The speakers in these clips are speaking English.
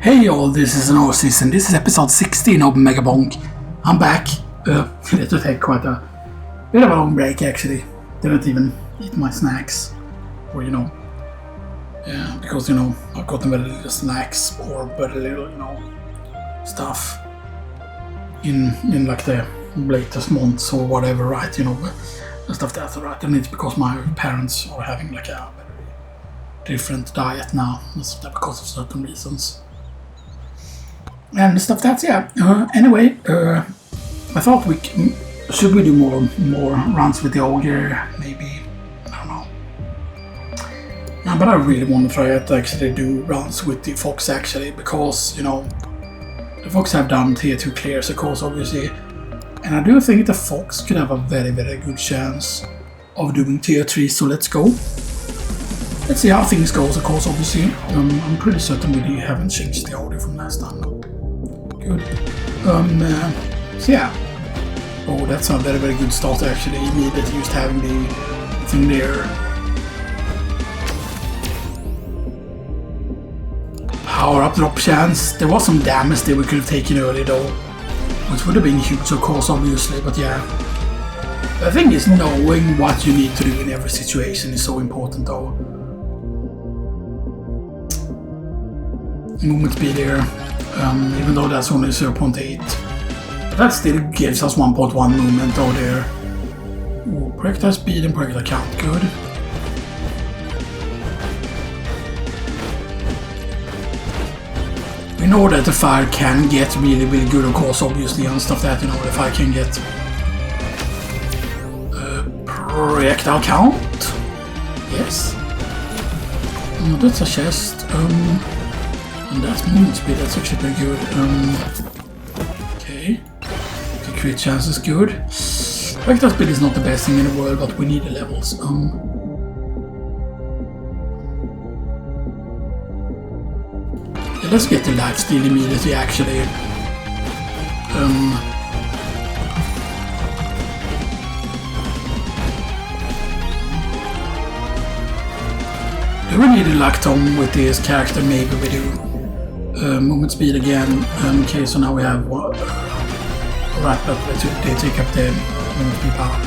Hey y'all, this is Xenoxis and this is episode 16 of Megabonk. I'm back. It to take quite a bit of a long break actually. Didn't even eat my snacks. Or because I've gotten very little snacks or very little, stuff in like the latest months or whatever, right? And stuff that's right. And it's because my parents are having like a very different diet now. That's because of certain reasons. And stuff that's anyway, I thought should we do more runs with the ogre, maybe, I don't know. No, but I really want to try to actually do runs with the fox actually, because the fox have done tier 2 clears of course obviously, and I do think the fox could have a very very good chance of doing tier 3, so let's go. Let's see how things goes of course obviously. I'm pretty certain we haven't changed the audio from last time. No. Good. So yeah. Oh, that's a very very good start actually. Immediately just having the thing there. Power up drop chance. There was some damage that we could have taken early though, which would have been huge of course obviously, but yeah. The thing is, knowing what you need to do in every situation is so important though. Movement speed there. Even though that's only 0.8, but that still gives us 1.1 movement over there. Ooh, projectile speed and projectile count, good. We know that the fire can get really really good of course obviously, and stuff that the fire can get projectile count. Yes. That's a chest. And that's movement speed, that's actually pretty good. Okay. The crit chance is good. Projectile speed is not the best thing in the world, but we need the levels. Yeah, let's get the lifesteal immediately actually. Do we need a luck tome with this character? Maybe we do. Movement speed again. Okay, so now we have what? Right, but they take up the movement speed power.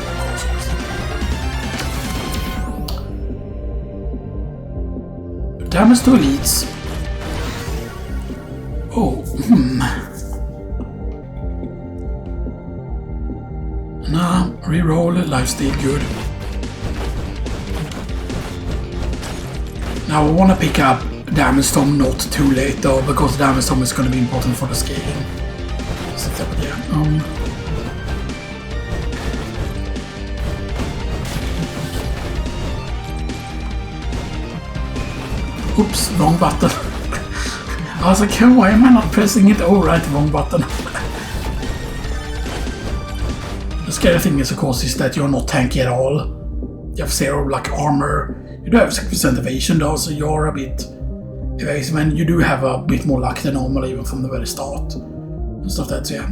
Damage to elites. Oh, Nah, reroll, lifesteal, good. Now I want to pick up damage tome not too late though, because damage tome is going to be important for the scaling. So yeah. Oops, wrong button. I was like, why am I not pressing it? Oh right, wrong button. The scary thing is of course is that you're not tanky at all. You have 0 like armor. You do have 6% evasion though, so you're a bit evasive, and you do have a bit more luck than normal even from the very start. And stuff that's so yeah.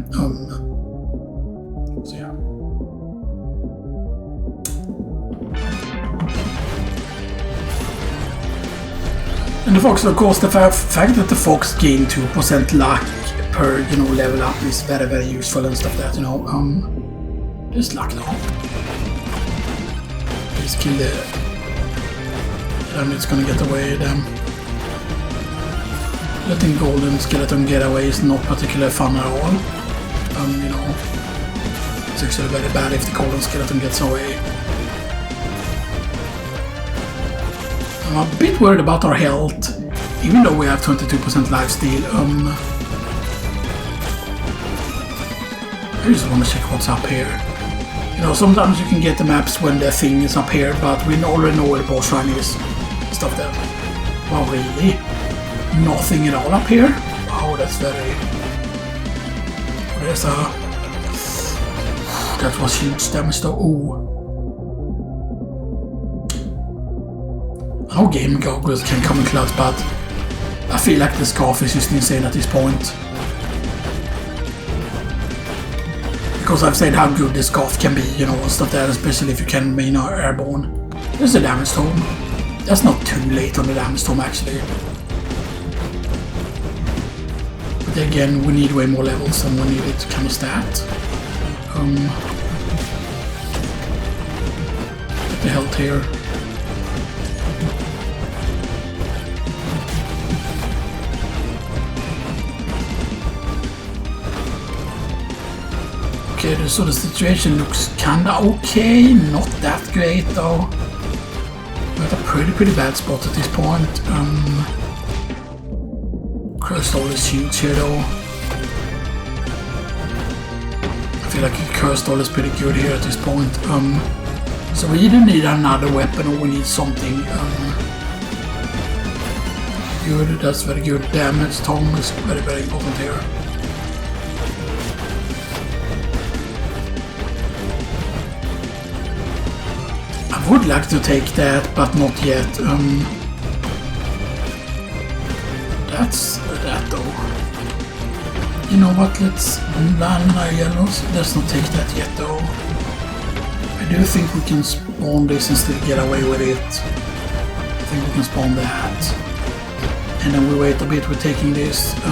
And the fox, of course, the fact that the fox gained 2% luck per level up is very very useful and stuff that just luck now. Please kill the. It's gonna get away then. Letting golden skeleton get away is not particularly fun at all. It's actually very bad if the golden skeleton gets away. I'm a bit worried about our health, even though we have 22% lifesteal. I just want to check what's up here. Sometimes you can get the maps when the thing is up here, but we already know where the boss run is. Stuff there. Wow, really? Nothing at all up here? Wow, that's very... There's a... That was huge damage though. Ooh. I know game goggles can come in clutch, but I feel like the scarf is just insane at this point. Because I've said how good this scarf can be, and stuff there, especially if you can main airborne. There's a damage tome. That's not too late on the damage tome actually. But again, we need way more levels than we needed to kind of stat. Get the health here. Okay, so the situation looks kinda okay, not that great though. We're at a pretty bad spot at this point. Cursed All is huge here though. I feel like Cursed All is pretty good here at this point. So we either need another weapon or we need something good. That's very good. Damage tome is very important here. I would like to take that, but not yet. That's that though. You know what, let's yellows. Let's not take that yet though. I do think we can spawn this and still get away with it. I think we can spawn that. And then we wait a bit with taking this. I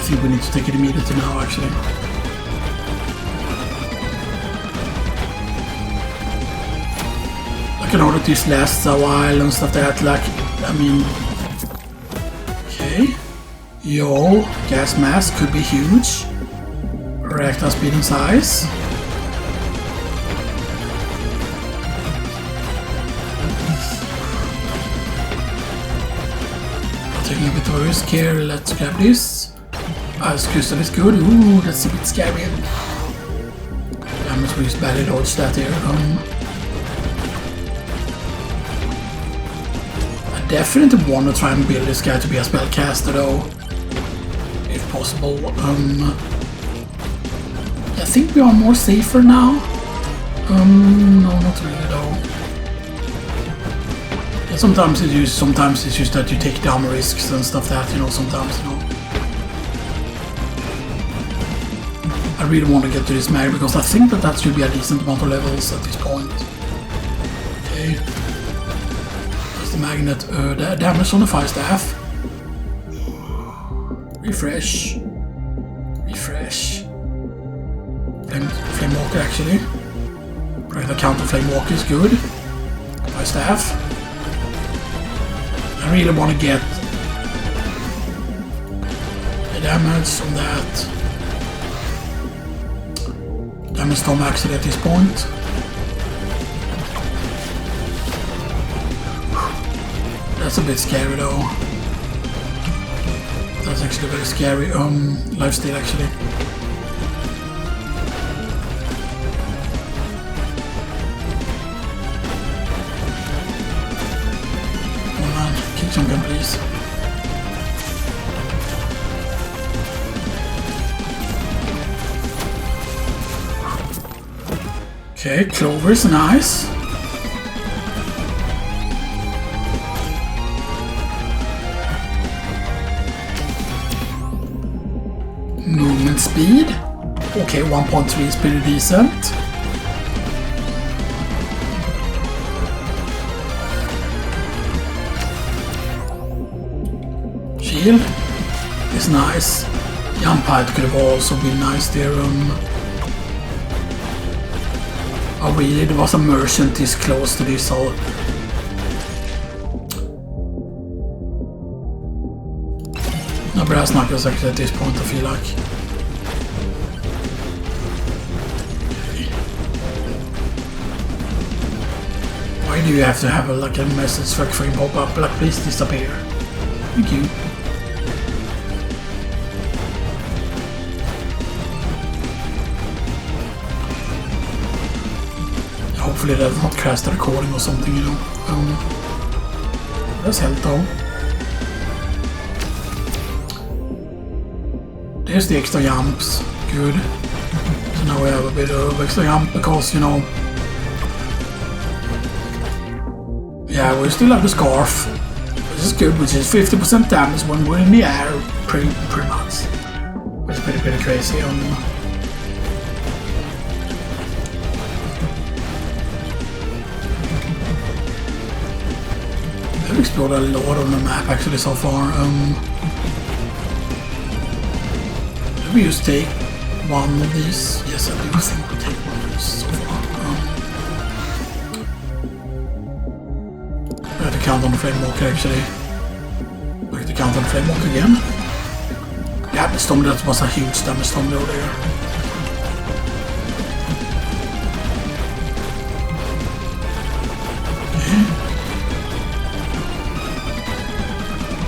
think we need to take it immediately now actually. I know that this lasts a while and stuff like that, like, I mean... Okay. Yo, gas mask could be huge. Reactor speed and size. Taking a bit of a risk here, let's grab this. Ice crystal is good, ooh, that's a bit scary. Damage we just barely dodged that here. Definitely want to try and build this guy to be a spellcaster though, if possible. I think we are more safer now. No, not really though. Yeah, sometimes it's just that you take down risks and stuff that, you know, sometimes, you know. I really want to get to this mag because I think that should be a decent amount of levels at this point. Okay. Magnet, damage on the fire staff. Refresh. Flame walker actually. Right, counter flame walker is good. Fire staff. I really want to get the damage on that. Damage tome actually at this point. That's a bit scary though. That's actually very scary. Lifesteal actually. Come on, kick some gun please. Okay, Clover is nice. Movement speed. Okay, 1.3 is pretty decent. Shield is nice. Jump height could have also been nice there. Oh really, there was a merchant this close to this, so... No, brass knuckles actually at this point, I feel like. Why do you have to have like a message fucking pop up, like please disappear? Thank you. Hopefully that does not crash the recording or something, you know. That's health though. There's the extra jumps. Good. So now we have a bit of extra jump because, you know... Yeah, we still have the scarf. Which is good, which is 50% damage when we're in the air, pretty much. Which is pretty crazy. I've explored a lot on the map actually so far. Do we just take one of these? Yes, I do think we take one of these so far. I have to count on the Flamewalker actually. I have to count on the Flamewalker again. Yeah, the storm, that was a huge damage storm there. Okay.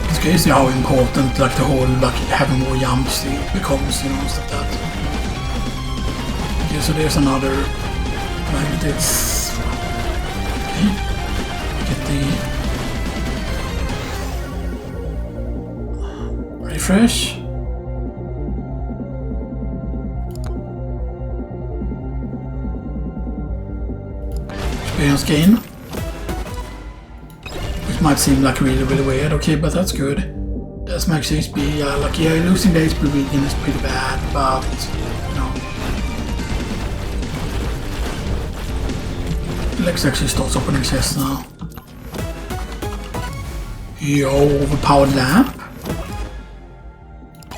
It's crazy how important like the whole like having more jumps becomes, you know, stuff like that. Okay, so there's another magnetics. Okay. Get the refresh. Experience gain. Which might seem like really weird, okay, but that's good. That's max HP, yeah, like yeah, losing the HP regen is pretty bad, but you know. Let's actually start opening chests now. Yo, overpowered lamp.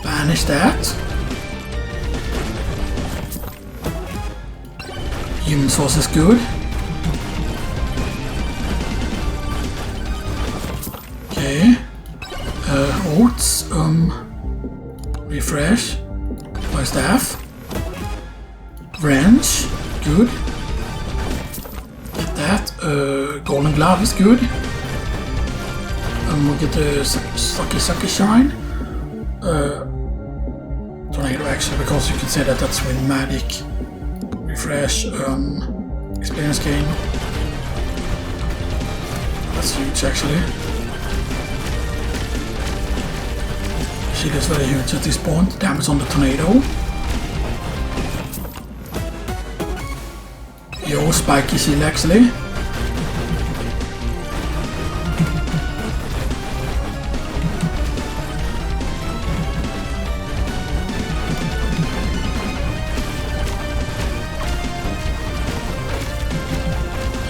Banish that. Human source is good. Okay. Oats. Refresh. My staff. Wrench. Good. Get that. Golden glove is good. We'll get the sucky shine. Tornado actually, because you can say that that's with magic. Refresh. Experience gain. That's huge actually. Shield is very huge at this point. Damage on the tornado. Yo, spiky shield actually.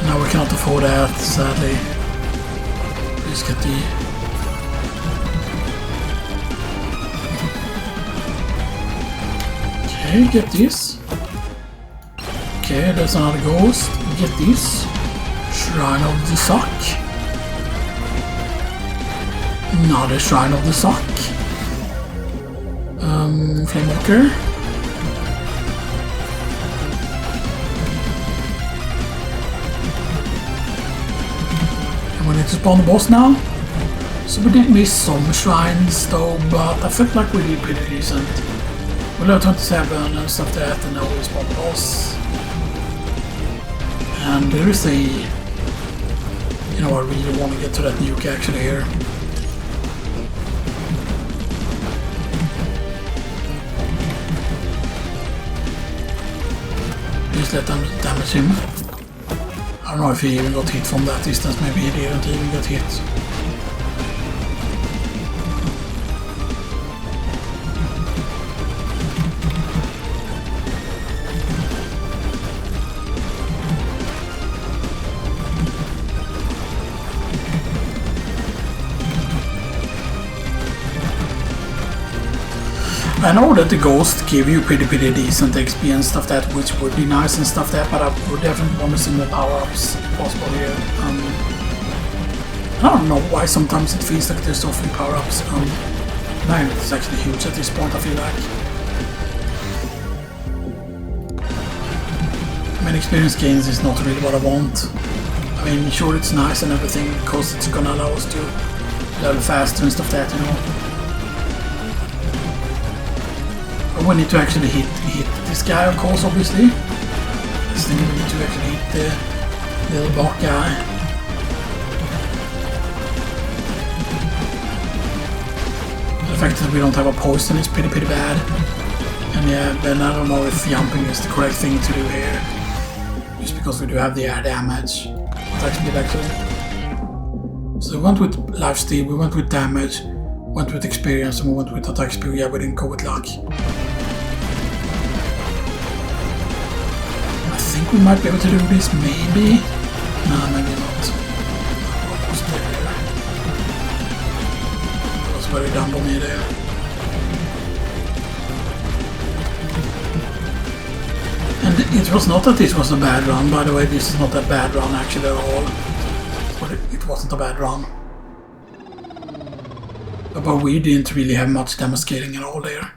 Now we cannot afford that, sadly. Please get the... Okay, get this. Okay, there's another ghost. Get this. Shrine of the Sock. Another Shrine of the Sock. Flamewalker. And we need to spawn the boss now. So we did miss some shrines though, but I felt like we did pretty decent. We leveled 27 and stuff like that, and now we spawn the boss. And there is a... You know, I really want to get to that nuke actually here. Just let them damage him. I don't know if he even got hit from that distance, maybe he didn't even get hit. I know that the ghosts give you pretty decent XP and stuff that, which would be nice and stuff that, but I would definitely want to see more power-ups if possible here. I don't know why sometimes it feels like there's so few power-ups. Man, it's actually huge at this point, I feel like. I mean, experience gains is not really what I want. I mean, sure it's nice and everything, because it's gonna allow us to level faster and stuff that, you know. We need to actually hit this guy, of course, obviously. This thing we need to actually hit the little block guy. The fact that we don't have a poison is pretty bad. And yeah, then I don't know if jumping is the correct thing to do here. Just because we do have the air damage. Attack speed actually. So we went with lifesteal, we went with damage, went with experience, and we went with attack speed. Yeah, we didn't go with luck. I think we might be able to do this, maybe? No, maybe not. Almost there. That was very dumb on me there. And it was not that this was a bad run, by the way. This is not a bad run actually at all. But it wasn't a bad run. But we didn't really have much damage scaling at all there.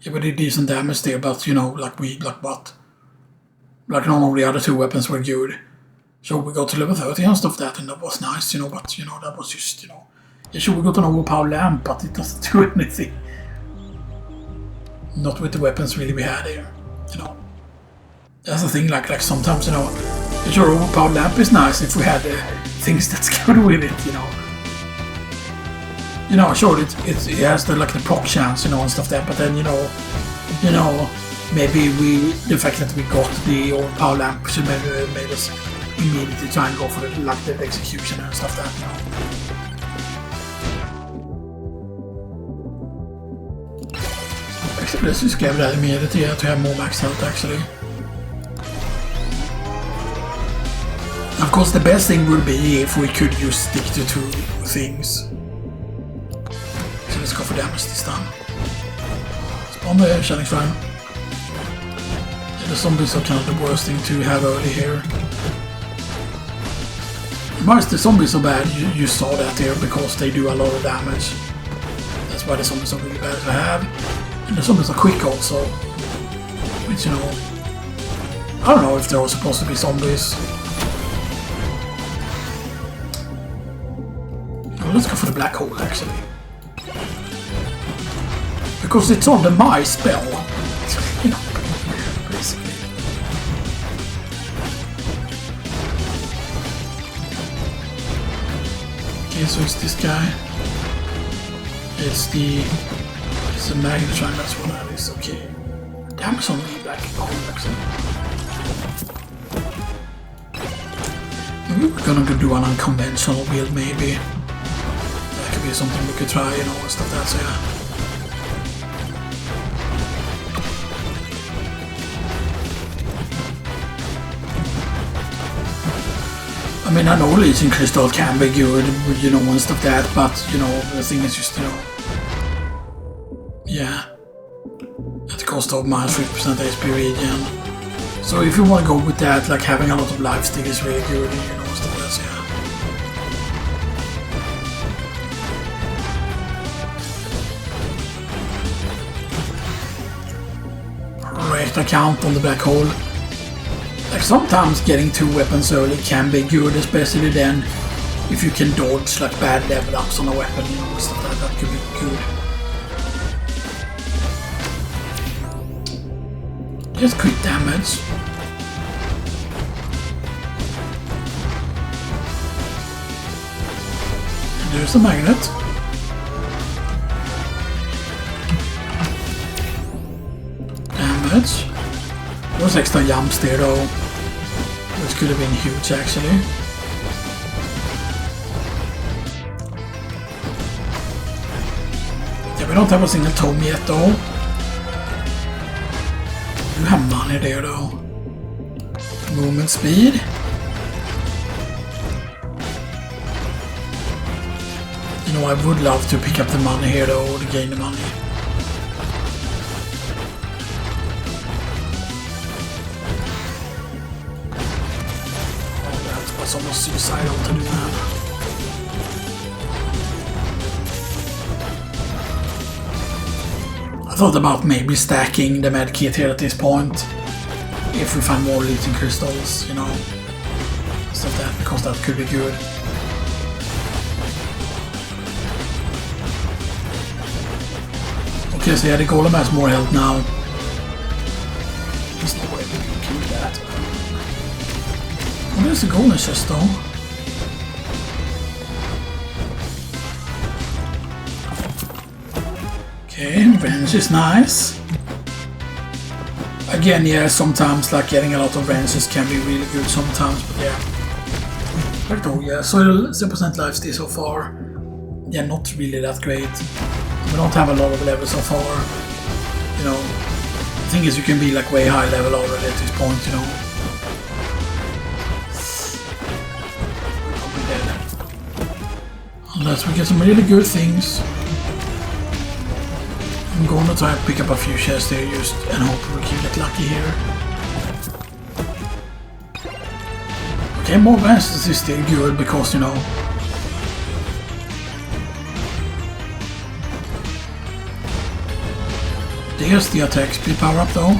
Yeah, we did decent damage there, but you know, like what? Like none of the other 2 weapons were good. So we got to level 30 and stuff that, and that was nice, you know, but you know, that was just, you know. Yeah, sure, we got an overpowered lamp, but it doesn't do anything. Not with the weapons really we had here, you know. That's the thing, like sometimes, you know, sure, overpowered lamp is nice if we had things that's good with it, you know. You know, sure, it has the proc chance, you know, and stuff there, but then, you know, maybe the fact that we got the overpowered lamp should maybe made us immediately try and go for the execution and stuff that, you know. Actually, let's just grab that immediately to have more max health actually. Of course, the best thing would be if we could just stick to 2 things. So let's go for damage this time. Spawn the Shining Shrine. Yeah, the zombies are kind of the worst thing to have early here. Why is the zombies so bad? You saw that here because they do a lot of damage. That's why the zombies are really bad to have. And the zombies are quick also. Which, you know, I don't know if they're all supposed to be zombies. Well, let's go for the black hole actually. Because it's on the my spell. You know, basically. Okay, so it's this guy. It's a magnetron, that's what that is, okay. Damage on the black hole actually. Maybe we're gonna go do an unconventional build maybe. That could be something we could try, you know, and stuff that, so yeah. I mean, I know Legion Crystal can be good, you know, and stuff that, but, you know, the thing is just, you know, yeah, at the cost of minus 3% HP regen. So if you want to go with that, like having a lot of lifesteal is really good, and, you know, stuff like that, yeah. Right, I count on the black hole. Like sometimes getting 2 weapons early can be good, especially then if you can dodge like bad level ups on a weapon, you know, stuff like that could be good. Just crit damage. And there's a magnet. Damage. Those extra jumps there though, which could have been huge actually. Yeah, we don't have a single tome yet though. You have money there though. Movement speed. You know, I would love to pick up the money here though, to gain the money. It's almost suicidal to do that. I thought about maybe stacking the medkit here at this point. If we find more Legion crystals, you know. Stuff that, because that could be good. Okay, so yeah, the golem has more health now. There's no way we can keep that. Where's the golden chest though? Okay, range is nice. Again, yeah, sometimes like getting a lot of ranges can be really good sometimes, but yeah. But oh yeah, so 0% lifesteal so far. Yeah, not really that great. We don't have a lot of levels so far. You know, the thing is you can be like way high level already at this point, you know. Unless we get some really good things. I'm going to try and pick up a few chests there just and hope we can get lucky here. Okay, more advances is still good because, you know, there's the attack speed power up though.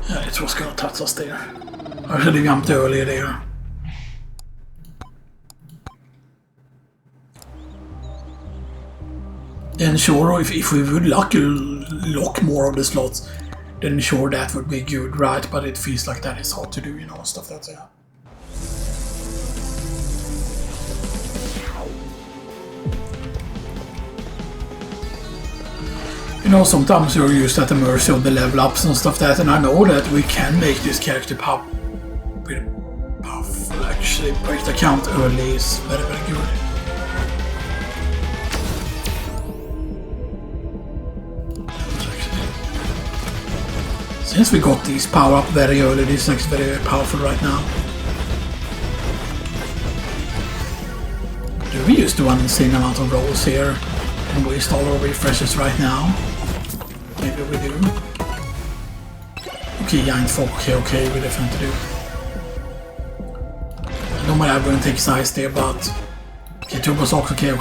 Yeah, it was gonna touch us there. I should have jumped earlier there. Then sure, if we would lock more of the slots, then sure that would be good, right? But it feels like that is hard to do, you know, stuff that's there. You know, sometimes you're used at the mercy of the level ups and stuff that, and I know that we can make this character pretty powerful actually. Break the count early is very, very good. Since we got these power up very early, this is very, very powerful right now. Do we used to run an insane amount of rolls here and waste all our refreshes right now? Maybe we do. Okay, giant folk, okay, we definitely do. I normally I wouldn't take size there, but okay, turbo socks, okay.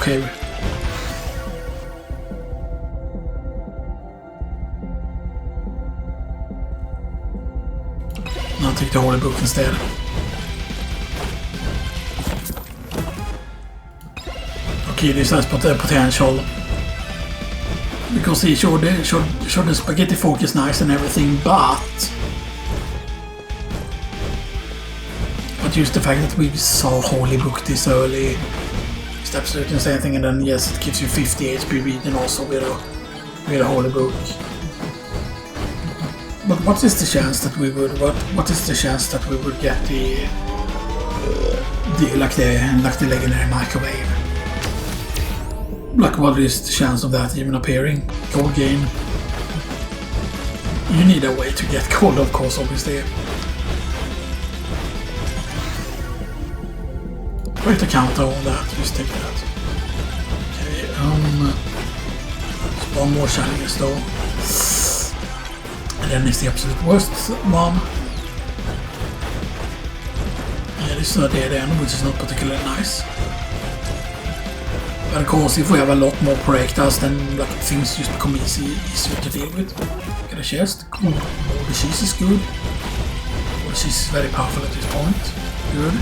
I'll take the holy book instead. Okay, this has potential. Because he showed the spaghetti fork is nice and everything, but just the fact that we saw holy book this early is absolutely insane thing, and then yes, it gives you 50 HP region also with a holy book. But what is the chance that we would get the legendary microwave? Like, what is the chance of that even appearing? Gold gain. You need a way to get gold, of course, obviously. Great account on that, just take that. Okay, spawn more challenges though. And then it's the absolute worst one. Yeah, this is a dead end, which is not particularly nice. But of course, if we have a lot more projectiles, then like things just become easier to deal with. Get a chest. Cool. All the cheese is good. All the cheese is very powerful at this point. Good.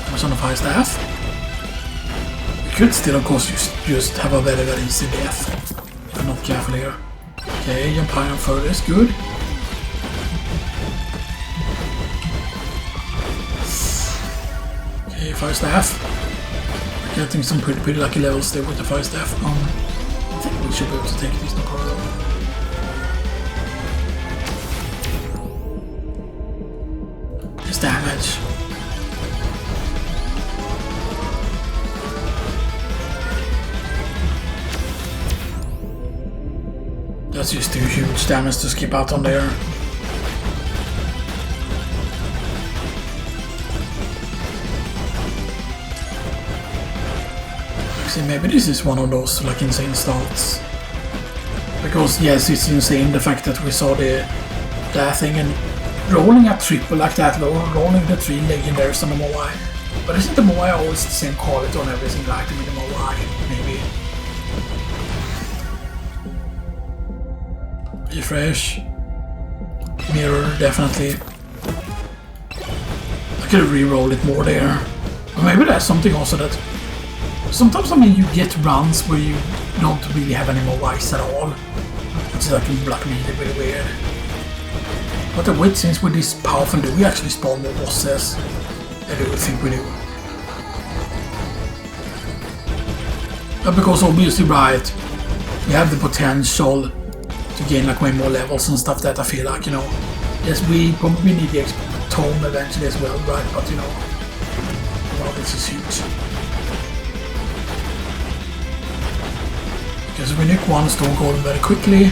Comes on a fire staff. We could still, of course, just have a very, very easy death if we're not careful here. Okay, jump high and further is good. Okay, fire staff. Getting some pretty lucky levels there with the fire staff. I think we should be able to take these no problem. This damage. That's just too huge damage to skip out on there. See, maybe this is one of those like insane starts. Because yes, it's insane the fact that we saw that thing and rolling a triple like that, rolling the 3 legendaries on the Moai. But isn't the Moai always the same quality on every single item in the Moai? Maybe. Refresh. Mirror, definitely. I could have re-rolled it more there. Or maybe that's something also that sometimes, I mean, you get runs where you don't really have any more Moais at all. Which is like really weird. But the wait, since we're this powerful, do we actually spawn more bosses? I do think we do. But because obviously, right, we have the potential to gain like way more levels and stuff that I feel like, you know, yes, we probably need the tome eventually as well, right? But you know, wow, this is huge. Because we nick one stone golem very quickly,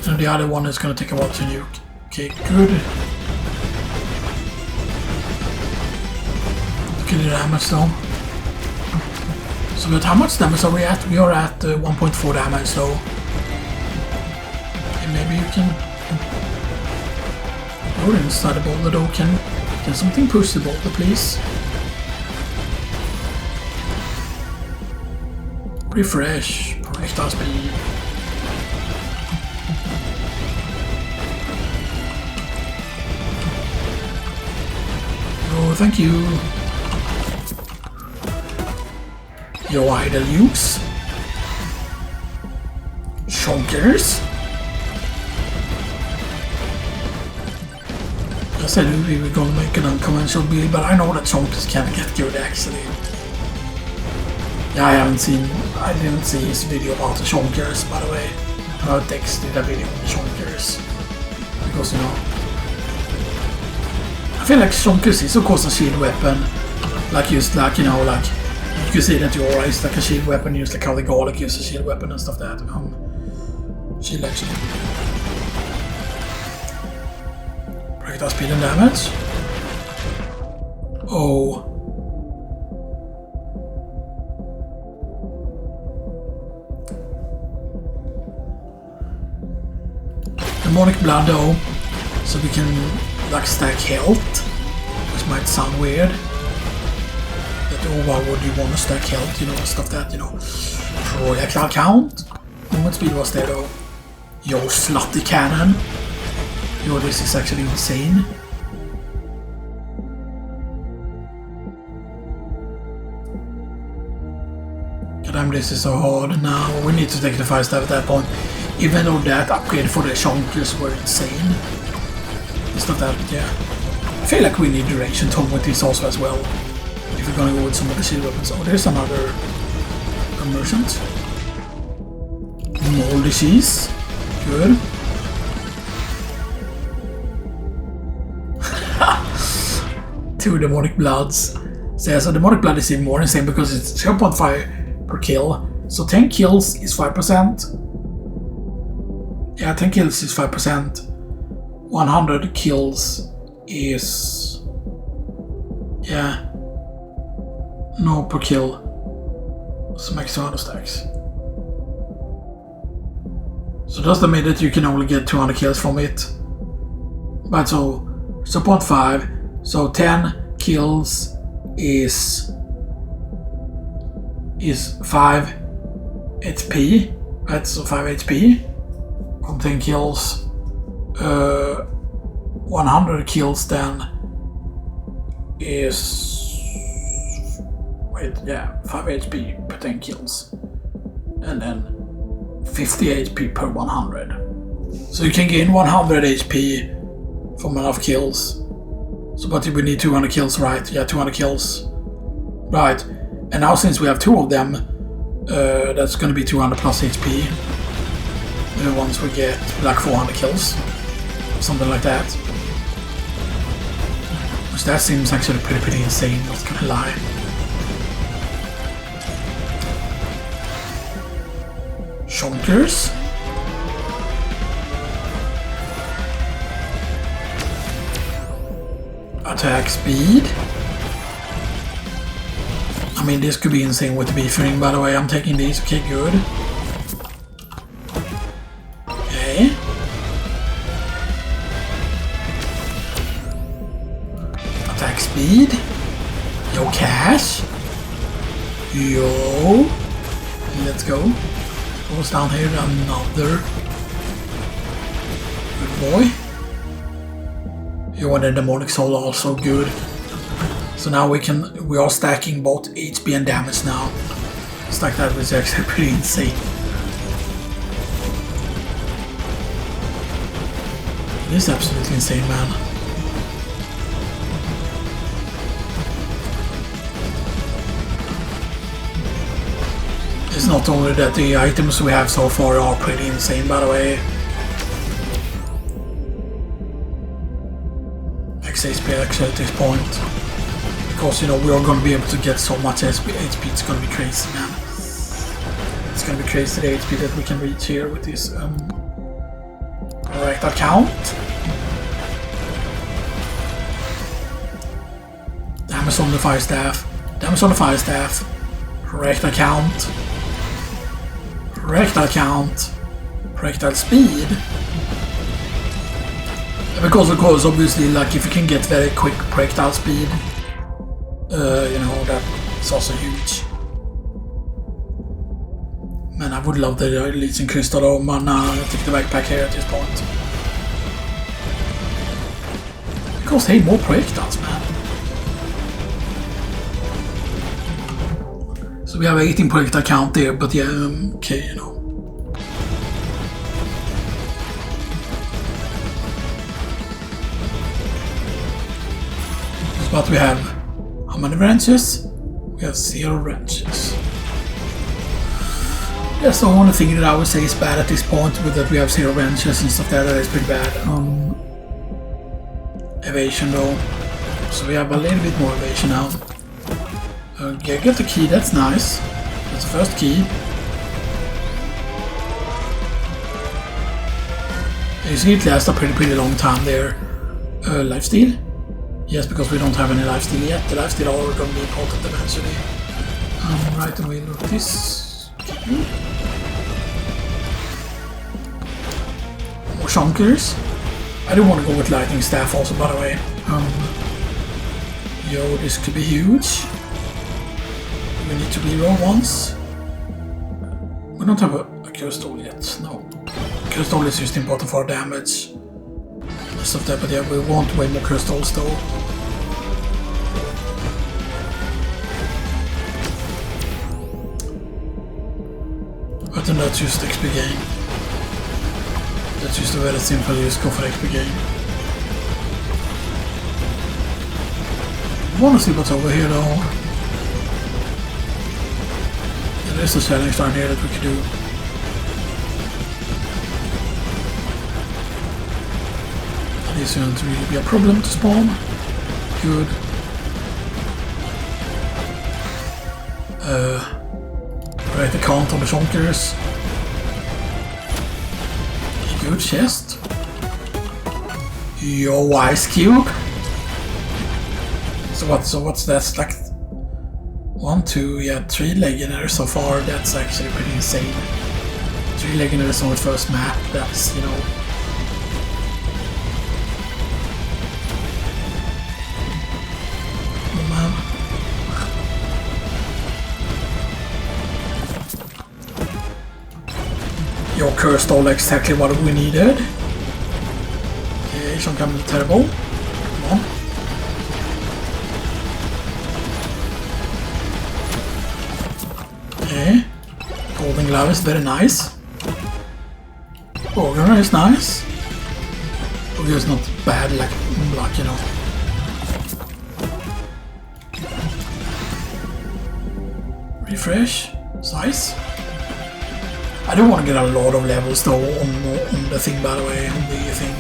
And the other one is gonna take a while to nuke. Okay, good. Look at the damage though. So but how much damage are we at? We are at 1.4 damage, so okay, maybe you can go inside the boulder though. Can something push the boulder, please? Refresh, projectile speed. Oh, thank you. Yo, idle use. Shonkers. I said we were gonna make an unconventional build, but I know that Shonkers can get good actually. Yeah, I didn't see his video about the Shonkers, by the way. I texted a video on the Shonkers. Because, you know, I feel like Shonkers is of course a shield weapon. Like, just like, you know, like, you can see that your aura is like a shield weapon, just like how the Garlic is a shield weapon and stuff like that. Shield actually. Projectile speed and damage. Oh. Demonic blood though, so we can like stack health, which might sound weird. That, oh, why would you want to stack health, you know, stuff that, you know. Projectile count. Movement speed was there though. Yo, slutty cannon. Yo, this is actually insane. Goddamn, this is so hard. Now we need to take the 5 step at that point. Even though that upgrade for the Shonkers were insane. It's not that, yeah. I feel like we need duration tome with this also as well. If we're gonna go with some of the shield weapons. Oh, there's another merchant. Moldy cheese. Good. Two demonic bloods. So yeah, so demonic blood is even more insane because it's 0.5 per kill. So 10 kills is 5%. Yeah, 10 kills is 5%. 100 kills is... yeah. No per kill. Some extra auto stacks. So does that mean that you can only get 200 kills from it? But so 0.5. So 10 kills is 5 HP. Right, so 5 HP. From 10 kills. 100 kills then is... wait, yeah, 5 HP per 10 kills. And then 50 HP per 100. So you can gain 100 HP from enough kills. So, but we need 200 kills, right? Yeah, 200 kills. Right. And now since we have 2 of them, that's gonna be 200 plus HP. Once we get like 400 kills. Something like that. Which that seems actually pretty insane, not gonna lie. Shonkers. Attack speed. I mean, this could be insane with the beef ring, by the way. I'm taking these. Okay, good. Okay. Attack speed. Yo, cash. Yo. Let's go. Goes down here, another good boy. You want a demonic soul, also good. So now we are stacking both HP and damage now. Stack that was actually pretty insane. It is absolutely insane, man. It's not only that the items we have so far are pretty insane, by the way. HP actually at this point. Because, you know, we are going to be able to get so much HP, it's going to be crazy, man. It's going to be crazy the HP that we can reach here with this Projectile count. Damage on the fire staff. Damage on the fire staff. Projectile count. Projectile count. Projectile speed. Because of course, obviously, like if you can get very quick projectile speed, you know, that's also huge. Man, I would love the Legion Crystal though, but nah, I'll take the backpack here at this point. Because hey, more projectiles, man. So we have 18 projectile count there, but yeah, okay, you know. But we have how many wrenches? We have 0 wrenches. That's the only thing that I would say is bad at this point, with that we have 0 wrenches and stuff there. That is pretty bad. Evasion though, so we have a little bit more evasion now. Okay, get the key. That's nice. That's the first key. You see, it lasts a pretty long time there. Lifesteal. Yes, because we don't have any lifesteal yet. The lifesteal are going to be important eventually. Right, and we look this. More shonkers. I do want to go with lightning staff also, by the way. Yo, this could be huge. We need to reroll once. We don't have a crystal yet. No. Crystal is just important for damage. Of that, but yeah, we want way more crystals though. But then that's just XP gain. That's just a very simple, just go for XP gain. I want to see what's over here though. There is a challenge down here that we can do. This shouldn't really be a problem to spawn. Good. Right, the count on the shonkers. Good chest. Yo, ice cube. So what's that? Like 1, 2, yeah, 3 legendaries so far. That's actually pretty insane. 3 legendaries on the first map. That's, you know. Your curse stole exactly what we needed. Okay, some kind of terrible. Come on. Okay. Golden glove is very nice. Ogre is nice. Ogre is not bad like you know. Refresh. Size. I don't want to get a lot of levels though on the thing, by the way, on the thing.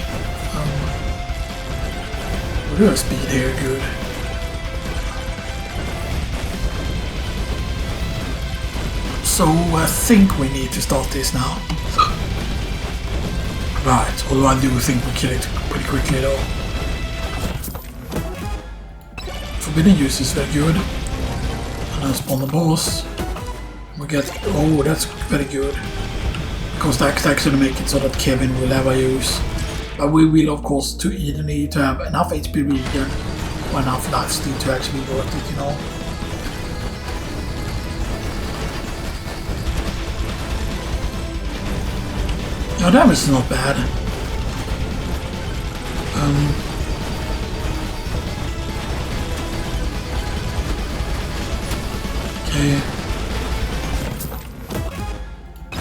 We'll do a speed here, good. So I think we need to start this now. Right, although I do think we kill it pretty quickly though. Forbidden use is very good. And then spawn the boss. We get, oh, that's very good. Because that's actually make it so that Kevin will have a use. But we will, of course, to either need to have enough HP regen or enough lifesteal to actually be worth it, you know. Yeah, damage is not bad. Okay.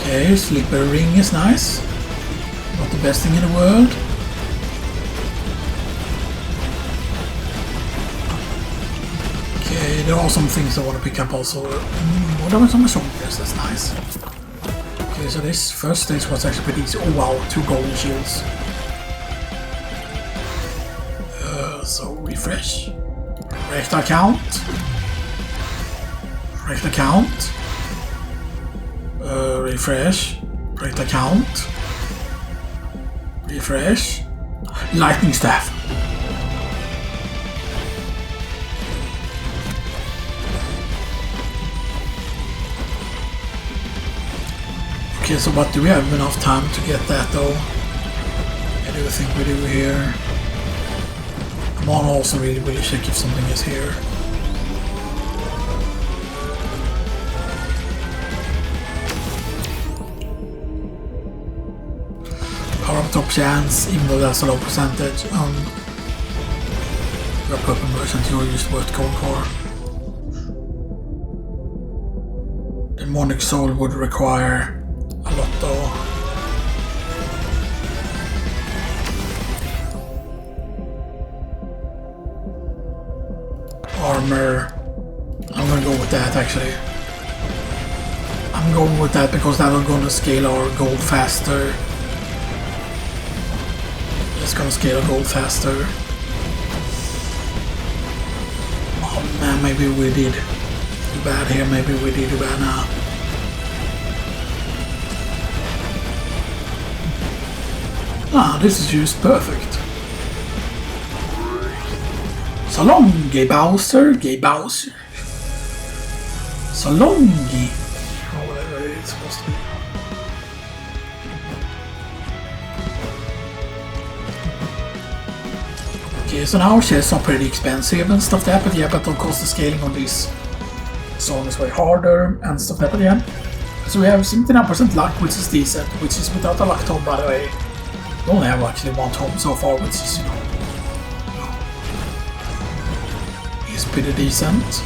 Okay, slippery ring is nice. Not the best thing in the world. Okay, there are some things I want to pick up also. What are some shoulders? That's nice. Okay, so this first stage was actually pretty easy. Oh wow, 2 golden shields. So refresh. Projectile count. Projectile count. Refresh. Projectile count. Refresh. Lightning staff. Okay, so what do we have enough time to get that though? I do think we do here. I want to also really check if something is here. Power up top chance, even though that's a low percentage. Your purple merchant, you're just worth going for. Demonic soul would require a lot though. Armor. I'm gonna go with that actually. I'm going with that because that'll gonna scale our gold faster. It's gonna scale our gold faster. Oh man, maybe we did too bad here, maybe we did too bad now. Ah, this is just perfect. So long, Gay Bowser, Gay Bowser. So long, Gay. Or whatever it's supposed to be. Okay, so now chests are pretty expensive and stuff like that, but yeah, but of course the scaling on this song is way harder and stuff like that, but yeah. So we have 79% luck, which is decent, which is without a luck tome, by the way. We only have actually one tome so far, which is, you know, is pretty decent.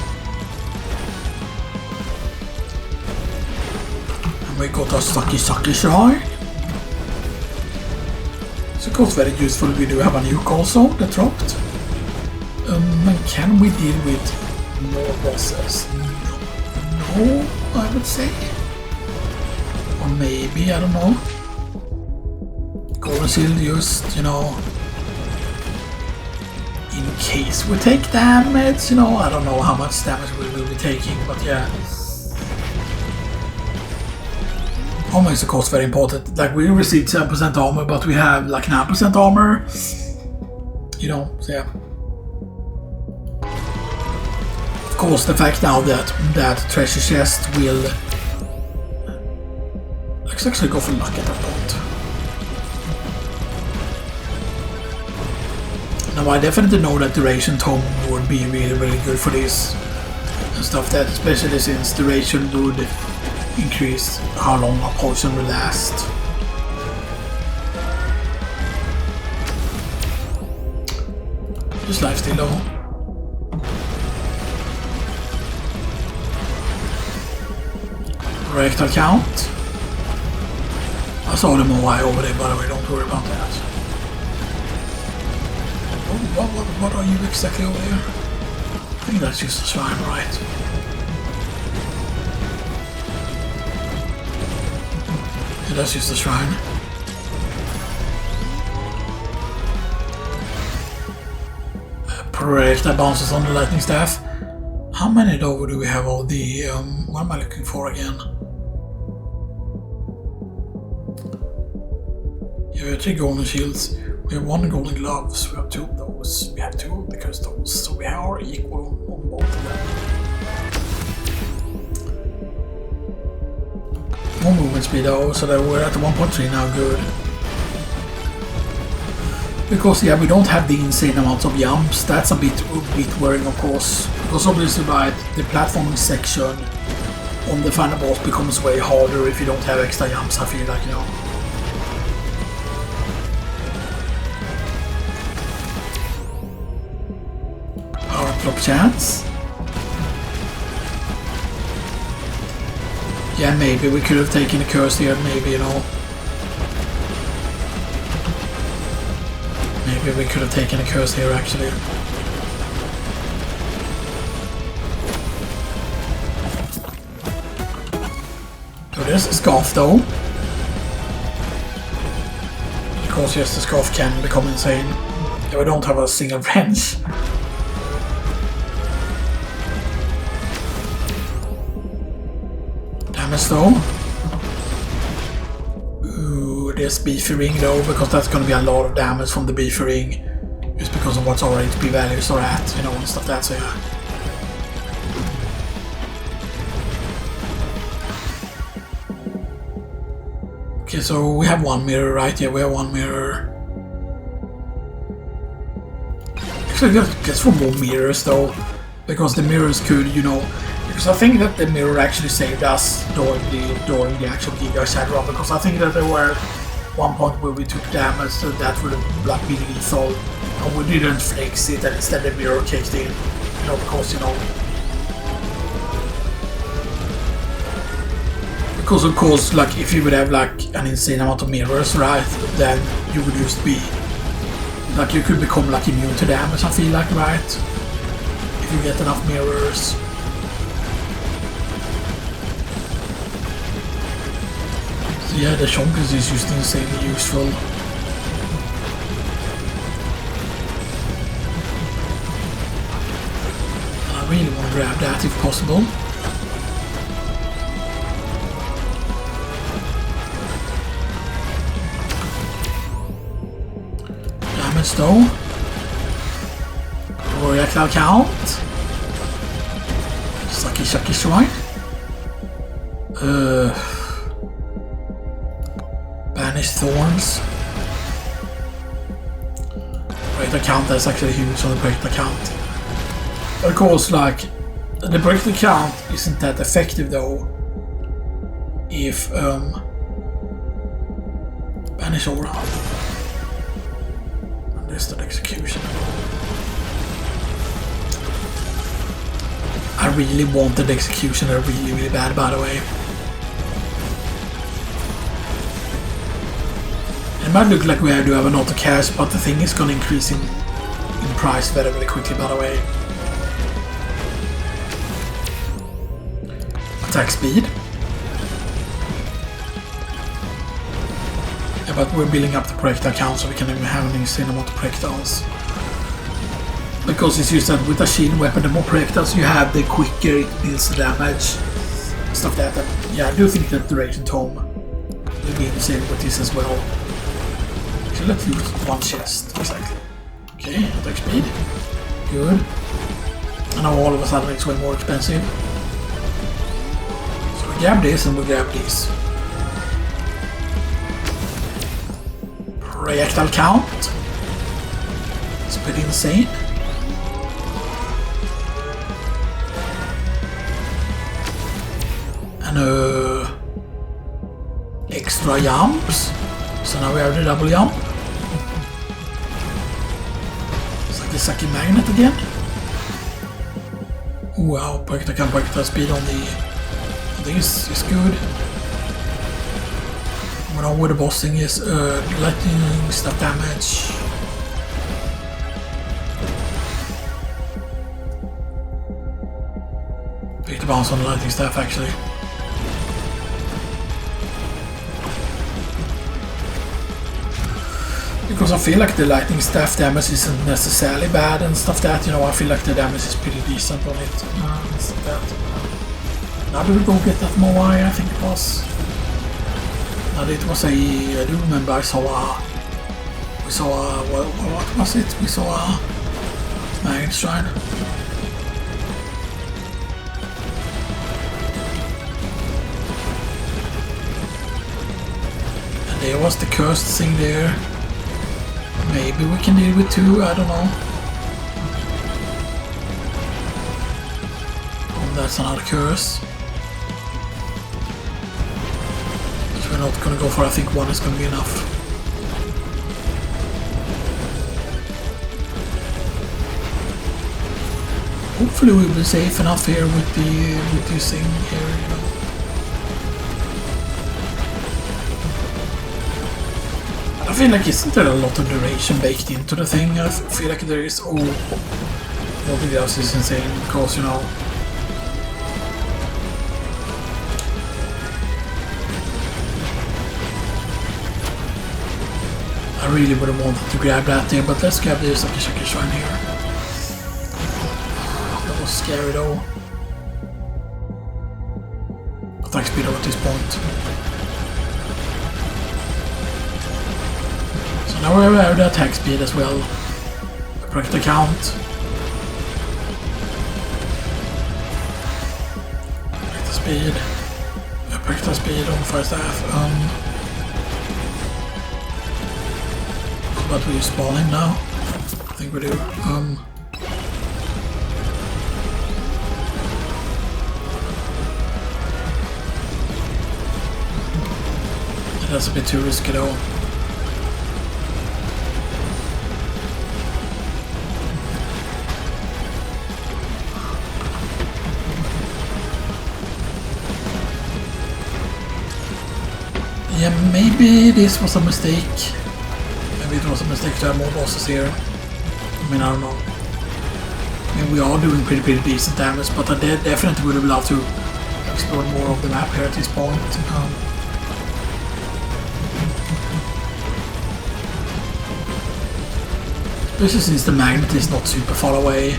And we got a sucky shrine. So of course very useful. We do have a nuke also that dropped. And can we deal with more bosses? No, I would say. Or maybe, I don't know. Golden Shield just, you know, in case we take damage, you know, I don't know how much damage we will be taking, but yeah. Armor is of course very important. Like we received 7% armor, but we have like 9% armor. You know, so yeah. Of course the fact now that treasure chest will... Let's actually go for luck at that point. Now I definitely know that duration tome would be really good for this and stuff, that especially since duration would increase how long a potion will last. Just lifesteal though. Rectal count. I saw them all over there, by the way, don't worry about that. What are you exactly over there? I think that's just a shrine, right? Yeah, that's just a shrine. Correct, that bounces on the lightning staff. How many though do we have of the... what am I looking for again? Yeah, we have 3 golden shields. We have 1 golden gloves, we have 2 of those, we have 2 of the crystals, so we are equal on both of them. More movement speed though, so that we're at the 1.3 now, good. Because yeah, we don't have the insane amounts of jumps, that's a bit worrying of course. Because obviously right, the platforming section on the final boss becomes way harder if you don't have extra jumps, I feel like, you know. Drop chance. Yeah, maybe we could have taken a curse here, maybe, you know. Maybe we could have taken a curse here, actually. So there's a scarf, though. Of course, yes, the scarf can become insane. Yeah, we don't have a single wrench. Though. Ooh, this beefy ring though, because that's gonna be a lot of damage from the beefy ring. Just because of what our HP values are at, you know, and stuff like that, so yeah. Okay, so we have one mirror, right? Yeah, we have one mirror. Actually, just for more mirrors though, because the mirrors could, you know, because I think that the mirror actually saved us during the actual Giga Shadow Run, because I think that there were one point where we took damage, so that would have like been lethal. And we didn't flex it, and instead the mirror kicked in. You know, because, you know... Because of course, like, if you would have like an insane amount of mirrors, right, then you would just be... Like, you could become like immune to damage, I feel like, right? If you get enough mirrors. So yeah, the Xenoxis is just insanely useful. I really want to grab that if possible. Damage though. Projectile count. Sucky Shucky Shrine. Banish Thorns. Projectile count, that's actually huge on the projectile count. Of course, like, the projectile count isn't that effective though if Banish Aura. And there's the execution. I really wanted Executioner really bad, by the way. It might look like we do have an auto cast, but the thing is gonna increase in price very quickly, by the way. Attack speed. Yeah, but we're building up the projectile count so we can even have an insane amount of projectiles. Because it's just that with a shield weapon, the more projectiles you have, the quicker it deals damage. Stuff like that. Yeah, I do think that Duration Tome will be insane with this as well. So let's use one chest, exactly. Okay, attack speed. Good. And now all of a sudden it's way more expensive. So we grab this and we grab this. Projectile count. It's pretty insane. And extra jumps. So now we have the double jump. It's like the sucky magnet again. Wow, projectile speed on this is good. What on with the boss thing is lightning staff damage. Big bounce on the lightning staff actually. Because I feel like the lightning staff damage isn't necessarily bad and stuff that, you know, I feel like the damage is pretty decent on it. Stuff that. Now do we go get that Moai, I think it was. Now it was I do remember we saw a, what was it? We saw a Magnet Shrine. And there was the cursed thing there. Maybe we can deal with two, I don't know. Oh, that's another curse. Which we're not gonna go for, I think one is gonna be enough. Hopefully we'll be safe enough here with this thing here, you know. I feel like isn't there a lot of duration baked into the thing? I feel like there is. Oh, Moldy is insane because, you know. I really would have wanted to grab that there, but let's grab the Xenoxis Shrine here. That was scary though. Attack speed at this point. Now we have the attack speed as well. Projector count. Projector speed. Projector speed on fire staff. But we spawn him now. I think we do. That's a bit too risky though. Yeah, maybe this was a mistake. Maybe it was a mistake to have more bosses here. I mean, I don't know. I mean, we are doing pretty decent damage, but I definitely would have loved to explore more of the map here at this point. Especially since the magnet is not super far away.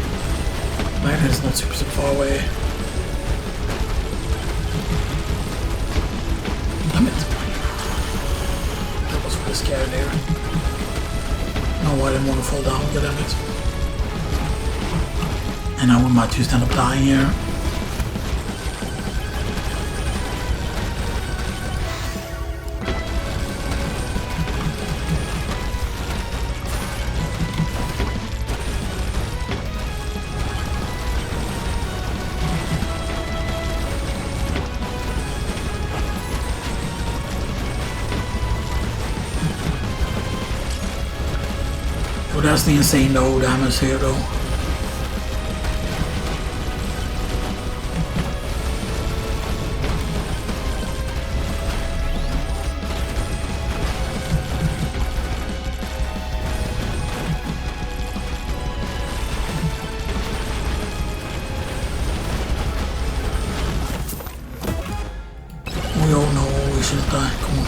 Magnet is not super far away. Damn it. That was really scary there. No, I didn't want to fall down, damn it. And now we might just end up dying here. Oh, that's the insane low damage here though. We all know we shouldn't die, come on.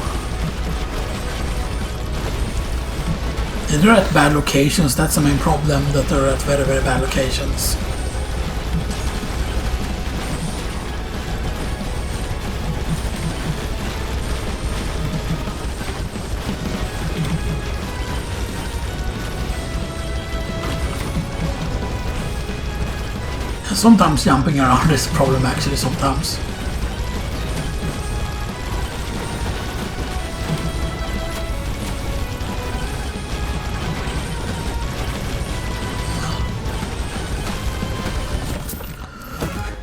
They're at bad locations, that's the main problem, that they're at very bad locations. Sometimes jumping around is a problem actually, sometimes.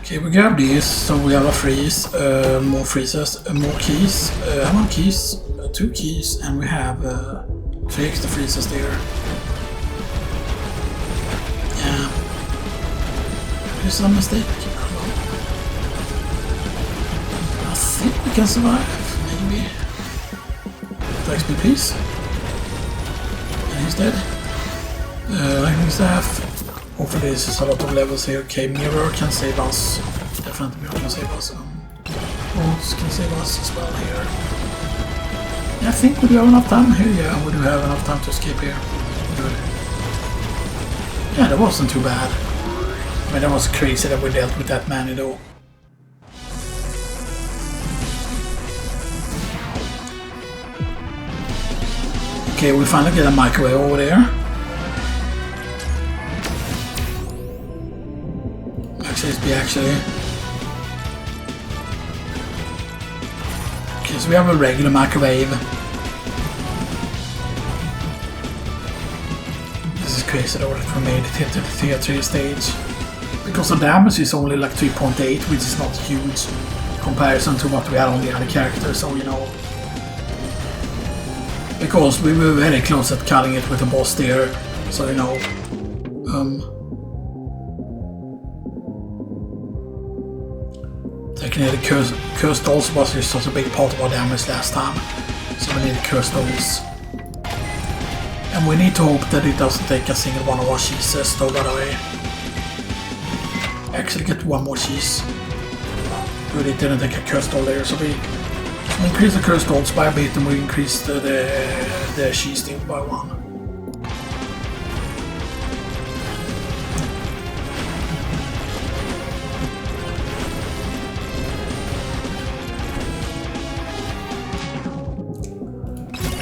Okay, we grab these, so we have a freeze, more freezes, more keys. How many keys? 2 keys, and we have 3 extra freezes there. Yeah. Is that a mistake? I think we can survive, maybe. The XP piece. And he's dead. Lightning staff. Hopefully this is a lot of levels here. Okay, mirror can save us. Definitely mirror can save us. Bolts can save us as well here. Yeah, I think we do have enough time here. Yeah, we do have enough time to escape here. Good. Yeah, that wasn't too bad. I mean, that was crazy that we dealt with that many though. Okay, we finally get a microwave over there. Actually. Okay, so we have a regular microwave. This is crazy though that we made it into the tier 3 stage. Because the damage is only like 3.8, which is not huge in comparison to what we had on the other characters, so you know. Because we were very close at cutting it with the boss there, so you know. Taking the cursed dolls was just such a big part of our damage last time, so we need the cursed dolls. And we need to hope that it doesn't take a single one of our cheeses though, by the way. Actually get one more cheese. But it didn't take a cursed doll there, so we increase the cursed dolls by a bit and we increase the cheese deal by 1.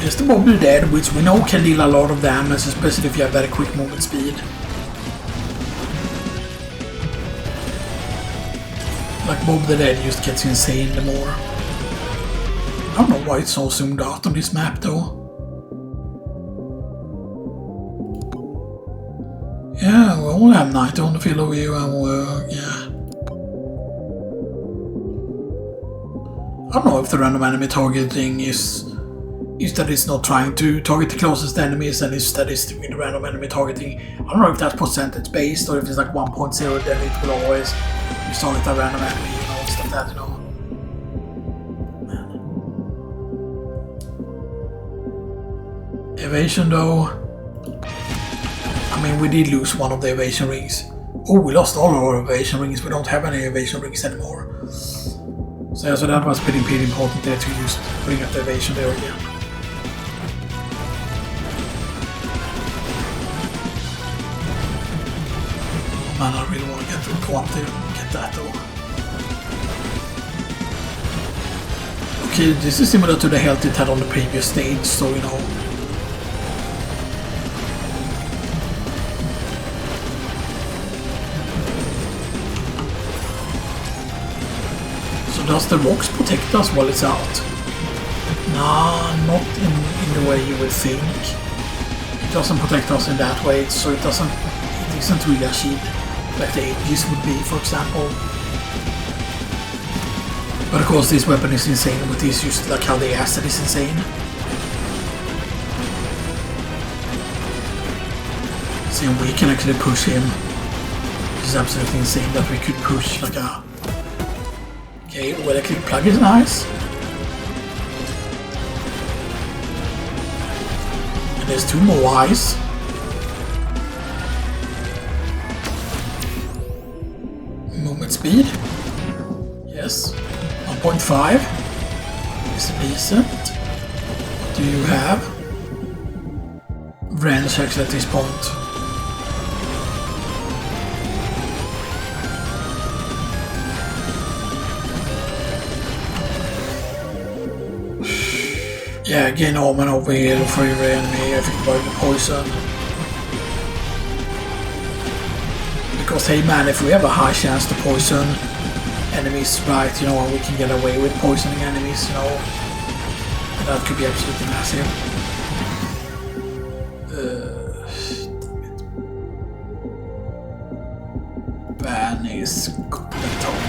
There's the Moldy Dead, which we know can deal a lot of damage, especially if you have very quick movement speed. Like Bob the Dead just gets insane the more. I don't know why it's so zoomed out on this map though. Yeah, we all have night on the field of view and yeah. I don't know if the random enemy targeting is that it's not trying to target the closest enemies and instead it's doing the random enemy targeting. I don't know if that's percentage based or if it's like 1.0 then it will always just target a random enemy, you know, stuff like that, you know. Man. Evasion though. I mean, we did lose one of the evasion rings. Oh, we lost all of our evasion rings. We don't have any evasion rings anymore. So yeah, so that was pretty important there to just bring up the evasion there again. Man, I really want to go up there and get that though. Okay, this is similar to the health it had on the previous stage, so you know. Does the rocks protect us while it's out? Nah, not in the way you would think. It doesn't protect us in that way, so it isn't really a shield like the Aegis would be, for example. But of course this weapon is insane, but it's just like how the acid is insane. See, we can actually push him. It's absolutely insane that we could push like a... Okay, electric plug is nice. And there's 2 more eyes. Movement speed. Yes. 1.5. Is decent. What do you have? Range actually at this point. Yeah, gain Omen over here for your enemy, I think by the poison. Because hey man, if we have a high chance to poison enemies, right, you know, we can get away with poisoning enemies, you know. And that could be absolutely massive. Ban is tome.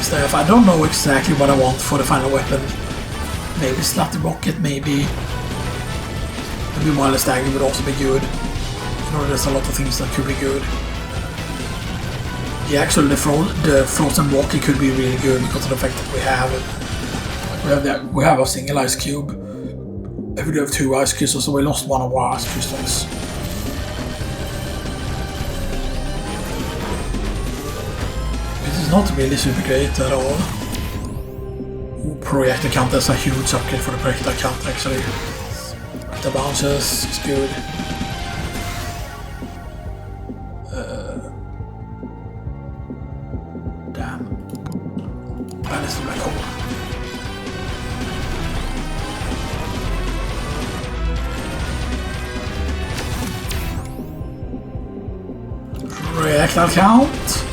Stuff. I don't know exactly what I want for the final weapon. Maybe Slutty Rocket, maybe Wireless Dagger would also be good. You know, there's a lot of things that could be good. Yeah, actually the Frozen Rocket could be really good because of the fact that we have a single ice cube. If we do have 2 ice crystals, so we lost one of our ice crystals. Not really super great at all. Ooh, projector count, that's a huge upgrade for the projector count actually. The bounces is good. Damn. That is the black hole. Projectile count.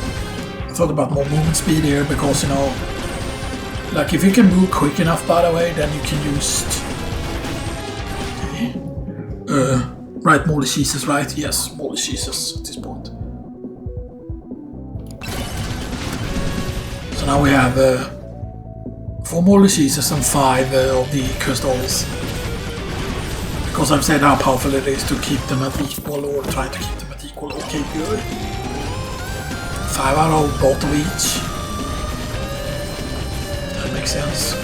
Thought about more movement speed here because, you know, like if you can move quick enough, by the way, then you can use right, Moldy Jesus, right? Yes, Moldy Jesus at this point. So now we have 4 Moldy Jesus and 5 of the crystals. Because I've said how powerful it is to keep them at equal or try to keep them at equal. Okay, good. 5 out of both of each. That makes sense.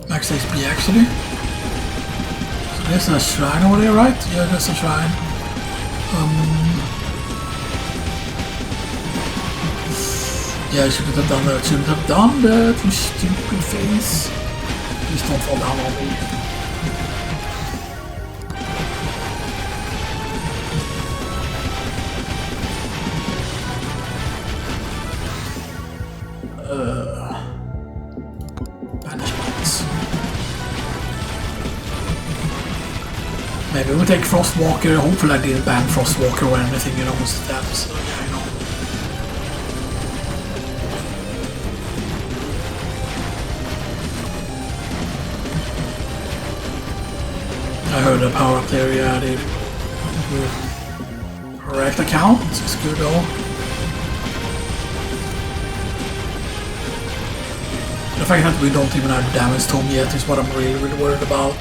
Max XP actually. So there's a shrine over there, right? Yeah, there's a shrine. Yeah, I shouldn't have done that. Shouldn't have done that. You stupid face. Please don't fall down on me. Banishments. Maybe we take Frostwalker. Hopefully I didn't ban Frostwalker or anything, you know, instead. So yeah, you know. I heard a power up there, yeah, I did. Correct account, it's good though. The fact that we don't even have damage tome yet is what I'm really worried about.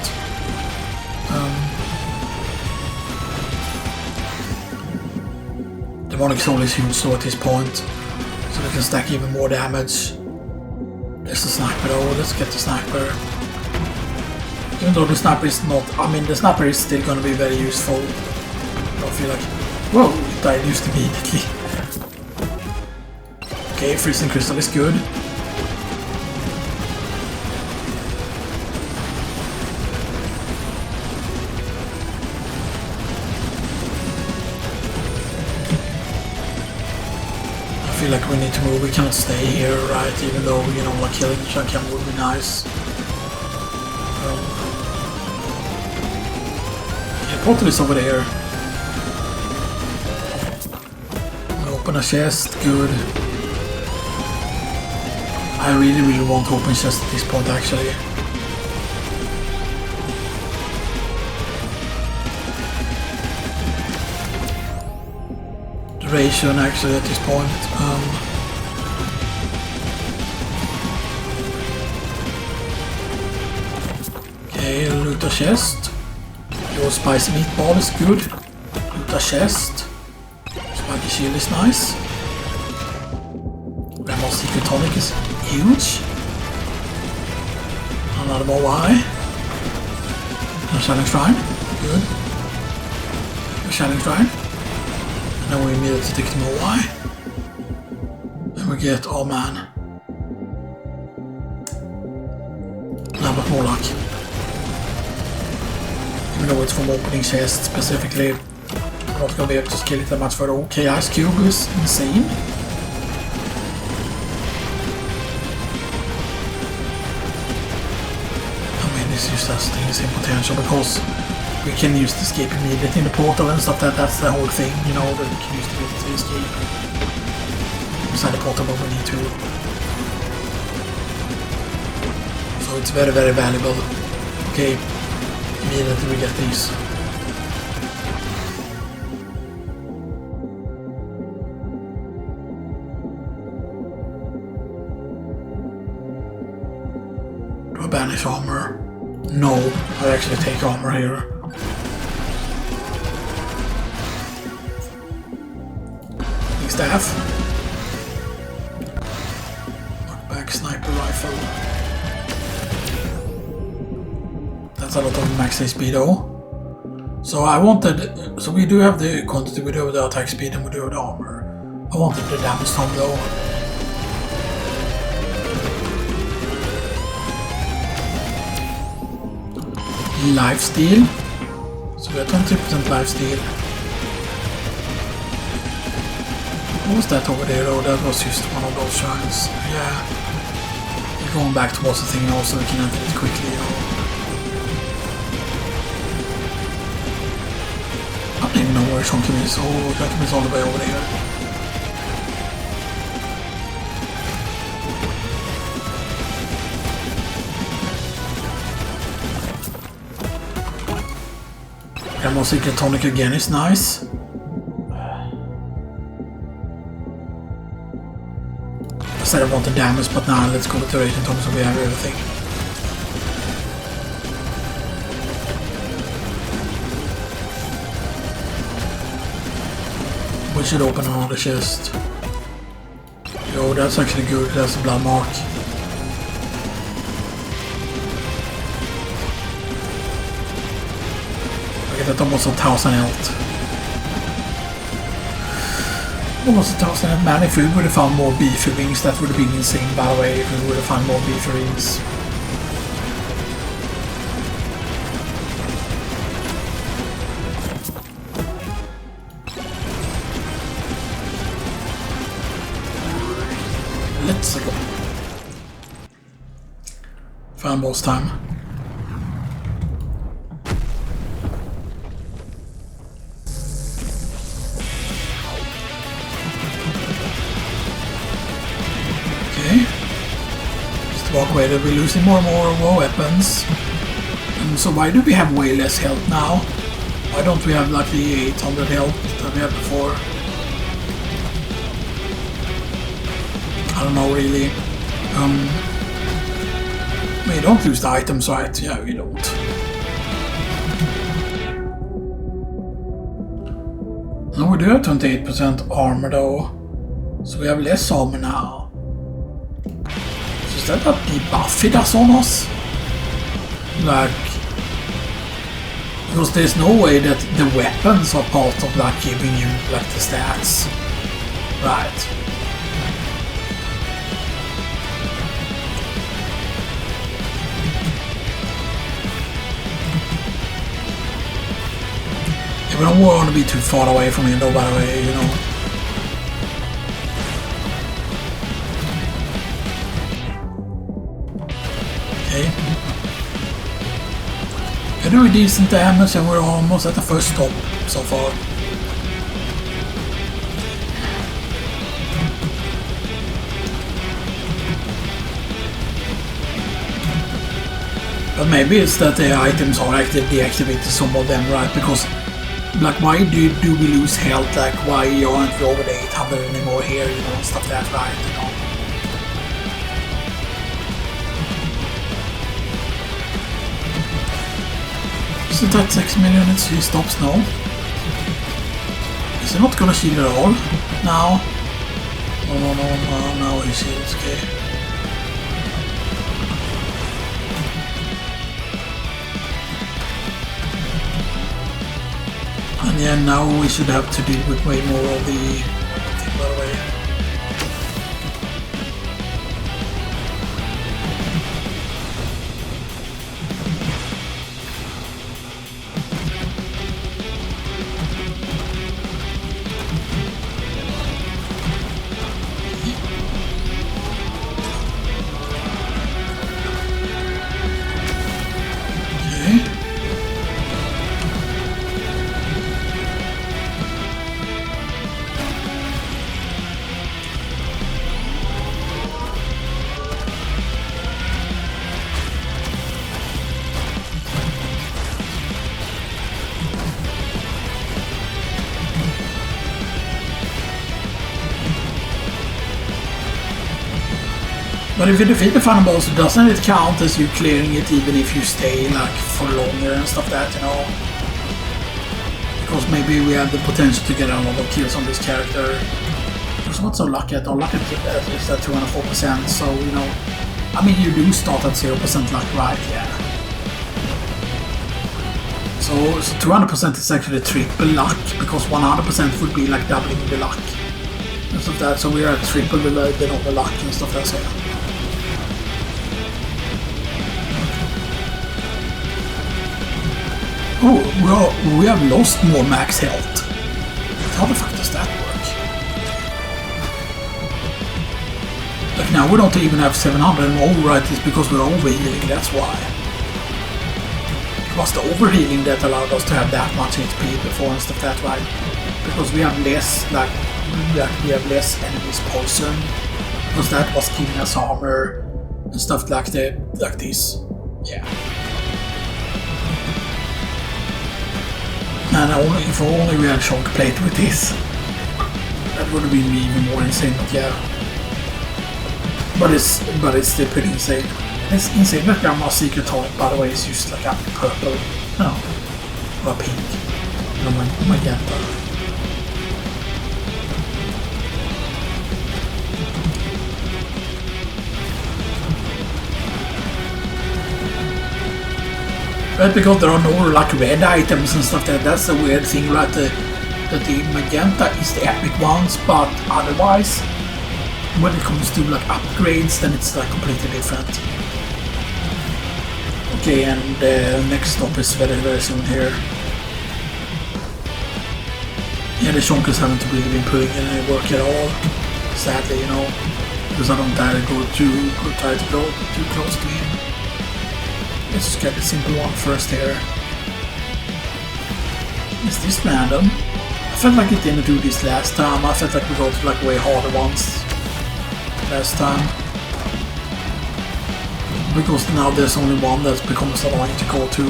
Demonic Soul is huge so at this point, so they can stack even more damage. There's the sniper though, let's get the sniper. Even though the sniper is not, I mean the sniper is still gonna be very useful. I don't feel like, whoa, it died used immediately. Okay, Freezing Crystal is good. I feel like we need to move, we cannot stay here, right? Even though, you know, like killing Shankam would be nice. Portal is over there. Open a chest, good. I really want to open chest at this point actually. Duration actually at this point. Okay, loot a chest. Your spicy meatball is good. Loot a chest. Spiky shield is nice. Grandma's secret tonic is huge. Another more Y. A challenge shrine. Good. A challenge shrine. And then we immediately take the more Y. And we get, oh man. Now but more luck. Even though it's from opening chest specifically, I'm not gonna be able to skill it that much further. Okay, Ice Cube is insane. I mean, this just has things in potential because we can use the escape immediately in the portal and stuff. That's the whole thing, you know, that we can use to escape. Inside the portal when we need to. So it's very valuable. Okay. Immediately we get these. Do I banish armor? No, I actually take armor here. Big staff. Knockback sniper rifle. That's a lot of max HP though. So I wanted, so we do have the quantity, we do have the attack speed and we do have the armor. I wanted the damage tome though. Lifesteal. So we have 20% lifesteal. What was that over there though? That was just one of those shrines. Yeah. We're going back towards the thing also, we can enter it quickly. You know. I don't even know where Chunky is. Oh, Chunky is all the way over there. Gamma Secret Tonic again is nice. I said I wanted damage, but now let's go with the Raging Tonic so we have everything. We should open another chest. Yo, that's actually good. That's a blood mark. I get that almost 1,000 health. Almost 1,000 health. Man, if we would have found more beefy rings, that would have been insane by the way. If we would have found more beefy rings. Let's go. Final boss time. Okay. Just walk away, we're losing more and more weapons. And so why do we have way less health now? Why don't we have like the 800 health that we had before? I don't know really. We don't lose the items, right? Yeah, we don't. No, we do have 28% armor though. So we have less armor now. So is that a debuff it does on us? Like... Because there's no way that the weapons are part of like giving you like the stats. Right. We don't want to be too far away from him though, by the way, you know. Okay. We're doing decent damage and we're almost at the first stop so far. But maybe it's that the items are active, deactivated, some of them, right? Because like, why do we lose health? Like, why aren't we over the 800 anymore here, you know, stuff like that, right, you know? Isn't that 6 million he stops now? Is he not gonna shield at all? Now? No, he shields, okay. And yeah, now we should have to deal with way more of the thing, by the way. But if you defeat the final boss, doesn't it count as you clearing it even if you stay like for longer and stuff like that, you know? Because maybe we have the potential to get a lot of kills on this character. Because what's our luck at? Our luck is at 204%, so you know, I mean you do start at 0% luck, right? Yeah. So 200% is actually triple luck, because 100% would be like doubling the luck. And stuff like that, so we are at triple the normal luck and stuff like that, so yeah. Oh, we have lost more max health. How the fuck does that work? Like now we don't even have 700 and override is because we're overhealing, that's why. It was the overhealing that allowed us to have that much HP before and stuff that right. Because we have less we have less enemies poison. Because that was giving us armor and stuff like this. Yeah. And if only we had shock plate with this, that would have been even more insane. But yeah, but it's still pretty insane. It's insane that Grandma's secret tonic, by the way, is just like a purple, no, or a pink, no, magenta. Right, because there are no like red items and stuff that's the weird thing, right? That the magenta is the epic ones, but otherwise, when it comes to like upgrades, then it's like completely different. Okay, and next stop is very soon here. Yeah, the Xenoxis haven't really been putting in any work at all, sadly, you know, because I don't dare try to go too close to him. Let's just get the simple one first here. Is this random? I felt like it didn't do this last time. I felt like we got like way harder ones last time. Because now there's only one that becomes annoying to go to.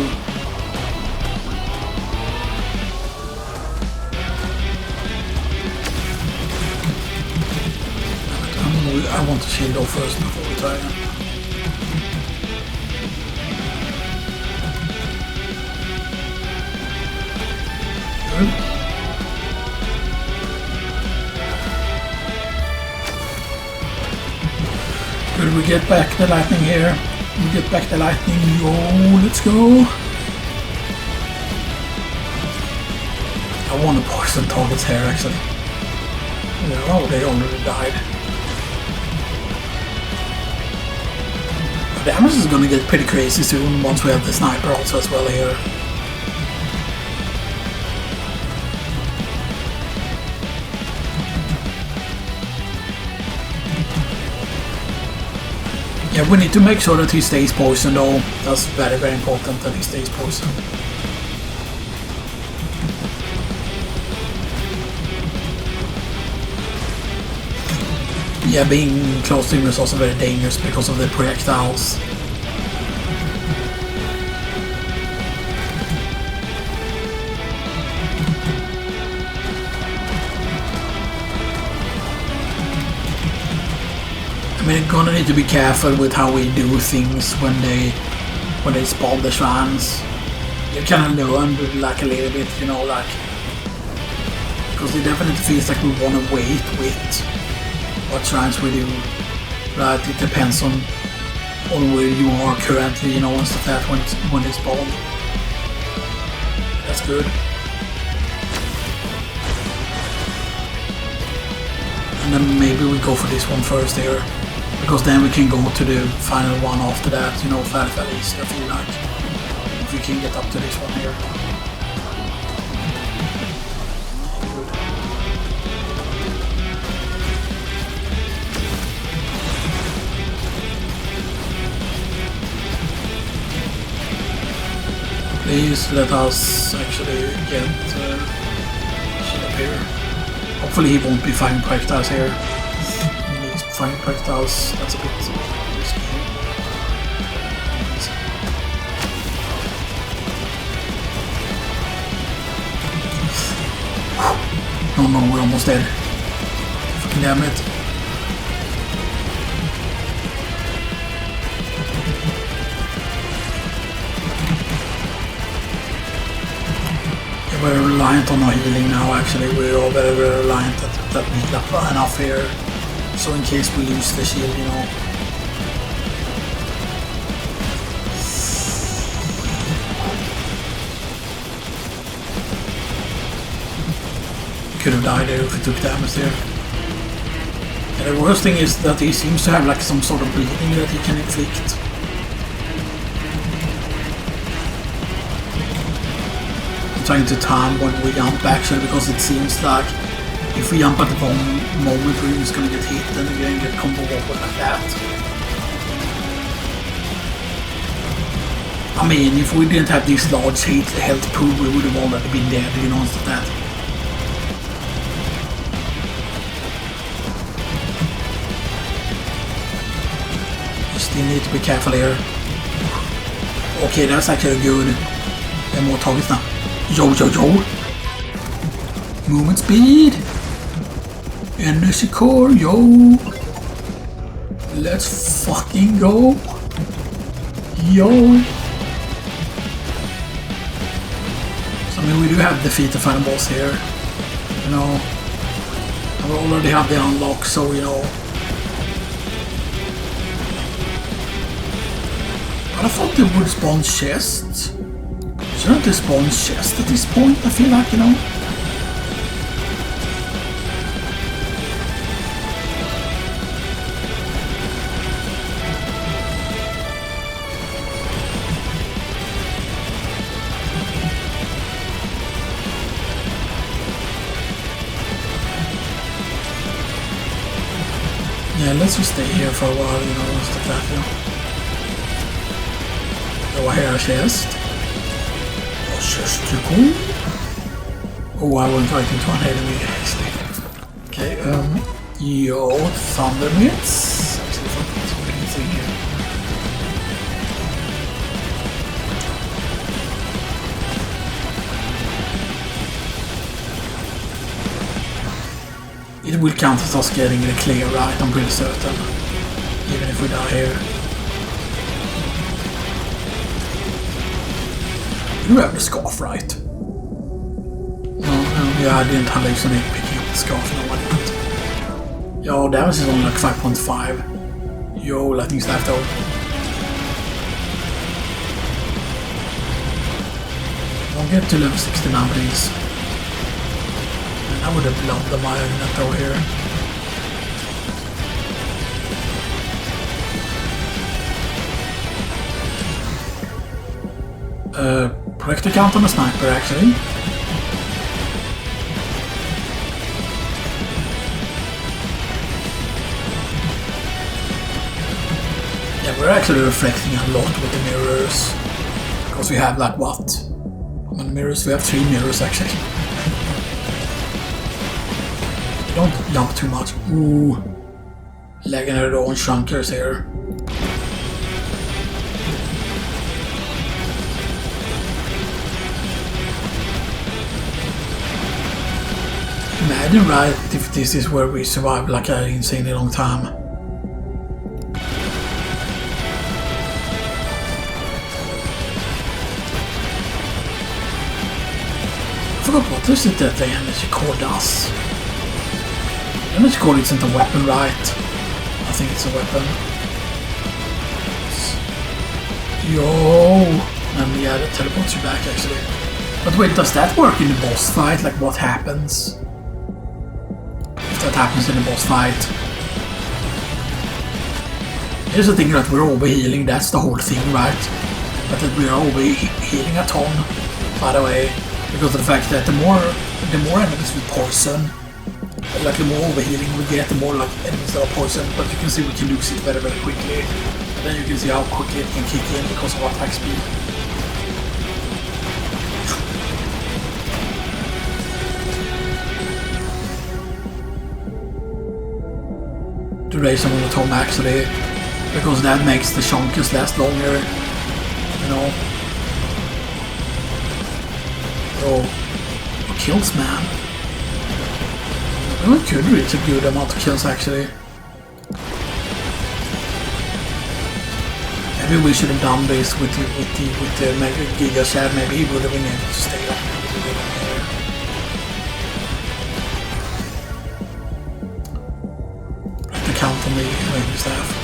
I want to shield off first before we try again. Good. Good, we get back the lightning here. We get back the lightning. Yo, let's go. I want to poison targets here actually. Oh, they already died. The damage is gonna get pretty crazy soon once we have the sniper also as well here. Yeah, we need to make sure that he stays poisoned though. That's very, very important that he stays poisoned. Yeah, being close to him is also very dangerous because of the projectiles. I mean, we're gonna need to be careful with how we do things when they spawn the shrines. You kind of learn like a little bit, you know, like, because it definitely feels like we want to wait with what shrines we do, right? It depends on where you are currently, you know, and stuff like that when they spawn. That's good. And then maybe we go for this one first here, because then we can go to the final one after that, you know, fairly easy, I feel like, if we can get up to this one here. Please let us actually get shit up here. Hopefully he won't be firing projectiles here. He needs firing projectiles, that's a bit risky. Oh no, we're almost dead. Fucking damn it. We're reliant on our healing now, actually. We're all very, very reliant that we heal up enough here. So in case we lose the shield, you know. We could have died there if we took damage there. And the worst thing is that he seems to have like some sort of bleeding that he can inflict. Trying to time when we jump actually, because it seems like if we jump at the wrong moment we're just gonna get hit and again get combo over like that. I mean, if we didn't have this large health pool we would have already been dead, you know, instead of that. You still need to be careful here. Okay, that's actually good. There are more targets now. Yo, yo, yo! Movement speed! Energy core, yo! Let's fucking go! Yo! So, I mean, we do have defeat the final boss here. You know, we already have the unlock, so, you know. But I thought they would spawn chests. Shouldn't they spawn chest at this point, I feel like, you know? Yeah, let's just stay here for a while, you know, stuff like that, you know. Go here, chest. Oh, chest too cool. Oh, I went right into an enemy actually. Okay, yo, thunder mitts. Actually, that's a big thing here. It will count as us getting the clear, right? I'm pretty certain. Even if we die here. You have the scarf, right? Yeah, I didn't hallucinate picking up the scarf, no I didn't. Yo, damage is only like 5.5. Yo, lightning's left though. Don't get to level 69 please. And I would have loved the Magneto here. Projector count on the sniper actually. We're actually reflecting a lot with the mirrors. Because we have like what? How many mirrors? We have 3 mirrors actually. Don't jump too much. Ooh. Legendary orange shunkers here. Imagine right if this is where we survive like an insanely long time. I forgot what is it that the energy core does. The energy core isn't a weapon, right? I think it's a weapon. Yo! And yeah, that teleports you back actually. But wait, does that work in the boss fight? Like what happens? If that happens in the boss fight. Here's the thing that we're overhealing, that's the whole thing, right? But that we are overhealing a ton, by the way. Because of the fact that the more enemies we poison, like the more overhealing we get, the more like enemies that are poisoned. But you can see we can lose it very, very quickly. And then you can see how quickly it can kick in because of our attack speed. Duration on the tome actually, because that makes the chunkers last longer, you know. Oh, kills, man. We could reach a good amount of kills actually. Maybe we should have done this with the Mega Giga Shad. Maybe he would have been able to stay on here. The count on the range staff.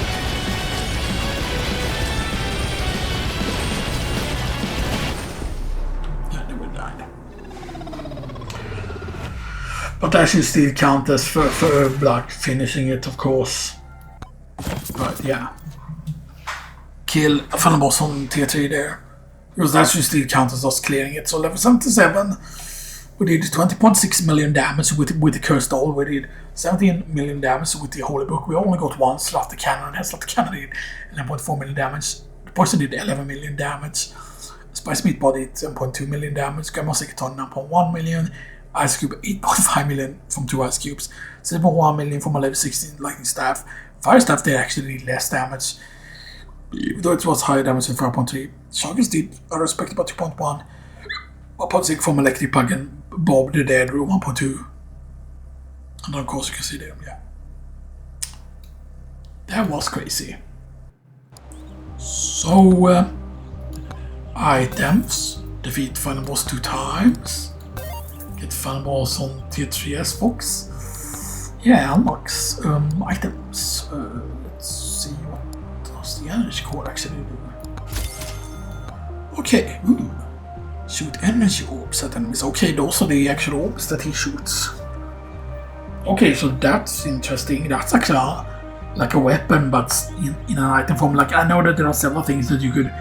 But that should still count as for like finishing it, of course. Right, yeah. Kill a final boss on tier 3 there. Because that should still count as us clearing it. So level 77, we did 20.6 million damage with the cursed doll. We did 17 million damage with the holy book. We only got one slot the cannon. That slot the cannon did 11.4 million damage. The poison did 11 million damage. Spice meat body 10.2 million damage. Gamma Sekiton 9.1 million. Ice Cube 8.5 million from 2 Ice Cubes, 7.1 million from a level 16 Lightning Staff. Fire Staff they actually did less damage, even though it was higher damage than 5.3. Sharkers did a respectable 2.1, 1.6 from Electric Plugin, Bob the Dead 1.2. And of course you can see them, yeah. That was crazy. So, items, defeat final boss 2 times. Get final boss on tier 3 as Fox. Yeah, unlocks items. Let's see what does the energy core actually do. Okay, shoot energy orbs at enemies. Okay, those are the actual orbs that he shoots. Okay, so that's interesting. That's actually like a weapon, but in an item form. Like I know that there are several things that you could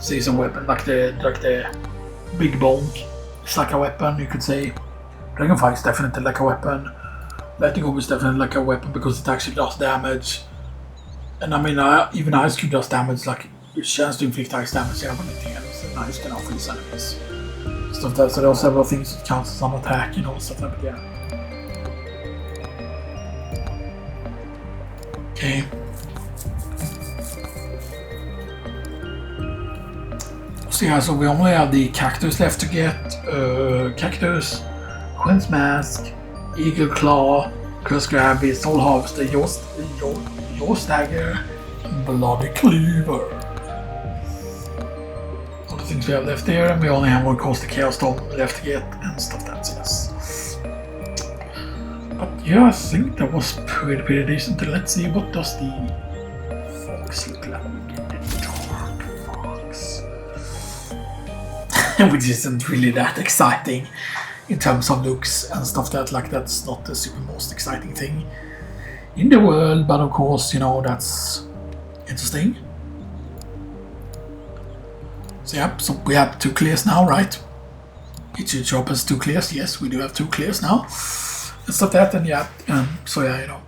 say is a weapon, like the big bonk. It's like a weapon, you could say. Dragonfire is definitely like a weapon. Lightning Orb is definitely like a weapon because it actually does damage. And I mean, even Ice Cube does damage, like which chance to inflict ice damage when it hits. And now you can freeze enemies. Stuff that, so there are several things that counts as an attack, you know, stuff like that, yeah. Okay. So yeah, so we only have the cactus left to get. Cactus, Queen's Mask, Eagle Claw, Curse Grabby, Soul Harvester, Your Stagger, Bloody Cleaver. All the things we have left there, and we only have what calls the Chaos Tome left to get and stuff that's yes. But yeah, I think that was pretty decent. Let's see, what does the fox look like? Dark fox. Which isn't really that exciting in terms of looks and stuff that's not the super most exciting thing in the world, but of course, you know, that's interesting. So yeah, so we have 2 clears now, right? It should show up as 2 clears. Yes, we do have 2 clears now. And stuff that, and yeah, so yeah, you know.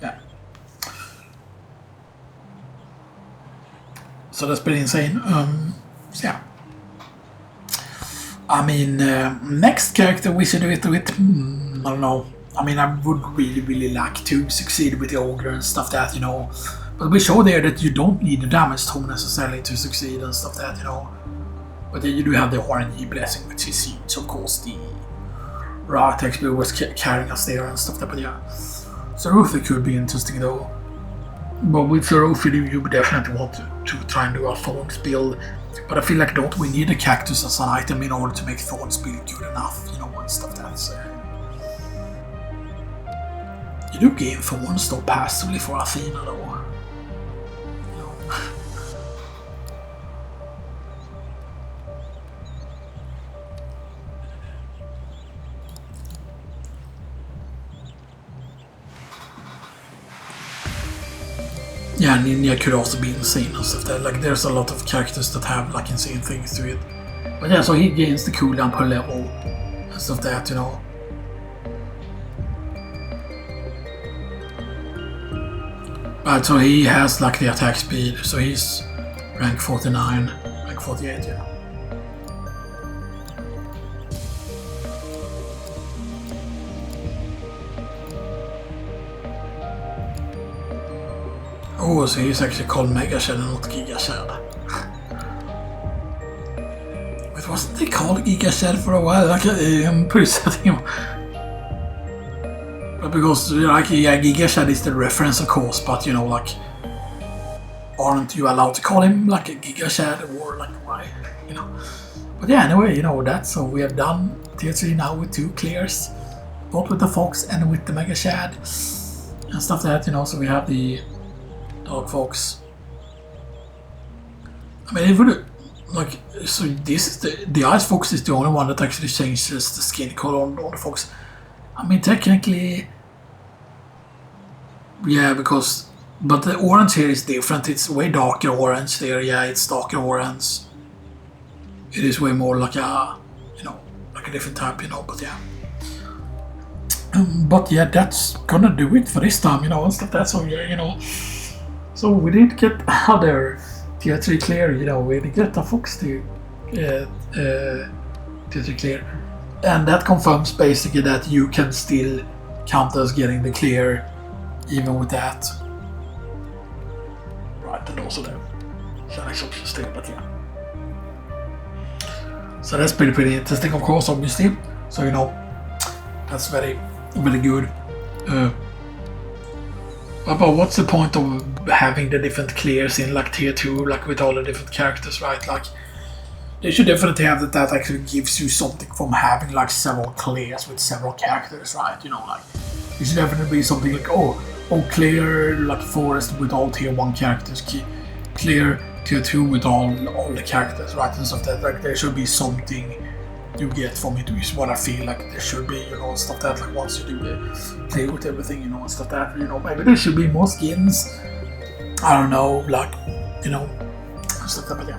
Yeah. So that's pretty insane. So yeah. I mean, next character we should do it with, I don't know. I mean, I would really like to succeed with the ogre and stuff that, you know. But we show there that you don't need the damage tome necessarily to succeed and stuff that, you know. But then you do have the RNG blessing, which is huge, of course. The raw text was carrying us there and stuff that, but yeah. Zerothi could be interesting though. But with Zerothi, you would definitely want to try and do a thorns build. But I feel like don't we need a cactus as an item in order to make thorns build good enough, you know, and stuff that's you do gain thorns though passively for Athena though. You know. Yeah, Ninja could also be insane and stuff that, like there's a lot of characters that have like insane things to it. But yeah, so he gains the cooldown per level and stuff that, you know. Right, so he has like the attack speed, so he's rank 49, rank 48, yeah. Oh, so he's actually called Mega Shed and not Giga Shed. But wasn't they called Giga Shed for a while? Like, I'm pretty certain. But because, like, yeah, Giga Shed is the reference, of course, but you know, like, aren't you allowed to call him like a Giga Shed or like why, you know? But yeah, anyway, you know, that's so we have done tier 3 now with 2 clears, both with the Fox and with the Mega Shed and stuff like that, you know, so we have the Dark Fox. I mean, it would like so. This is the Ice Fox is the only one that actually changes the skin color on the fox. I mean, technically, yeah, because but the orange here is different. It's way darker orange there. Yeah, it's darker orange. It is way more like a, you know, like a different type, you know. But yeah. But yeah, that's gonna do it for this time, you know, and stuff. That's so yeah, you know. So we did get other tier 3 clear, you know, we did get a Fox to tier 3 clear. And that confirms basically that you can still count as getting the clear even with that. Right, and also the Xenoxis still, but yeah. So that's pretty interesting, of course, obviously. So, you know, that's very good. But what's the point of having the different clears in like tier 2, like with all the different characters, right? Like, they should definitely have that actually gives you something from having like several clears with several characters, right? You know, like, it should definitely be something like, oh clear like forest with all tier 1 characters, clear tier 2 with all the characters, right? And stuff that, like, there should be something you get from it, is what I feel like there should be, you know, and stuff that, like, once you do the play with everything, you know, and stuff that, you know, maybe there should be more skins, I don't know, like, you know, and stuff that, but yeah.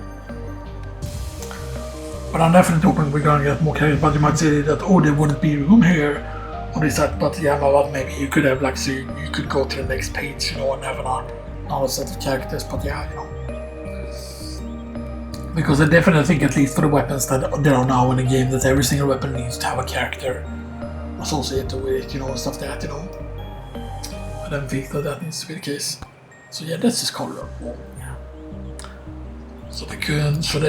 But I'm definitely hoping we're gonna get more characters, but you might say that, oh, there wouldn't be room here on this side, but yeah, but maybe you could have, like, so you could go to the next page, you know, and have a another set of characters, but yeah, you know. Because I definitely think, at least for the weapons that there are now in the game, that every single weapon needs to have a character associated with it, you know, and stuff like that, you know. I don't think that needs to be the case. So yeah, that's just color. Yeah. So they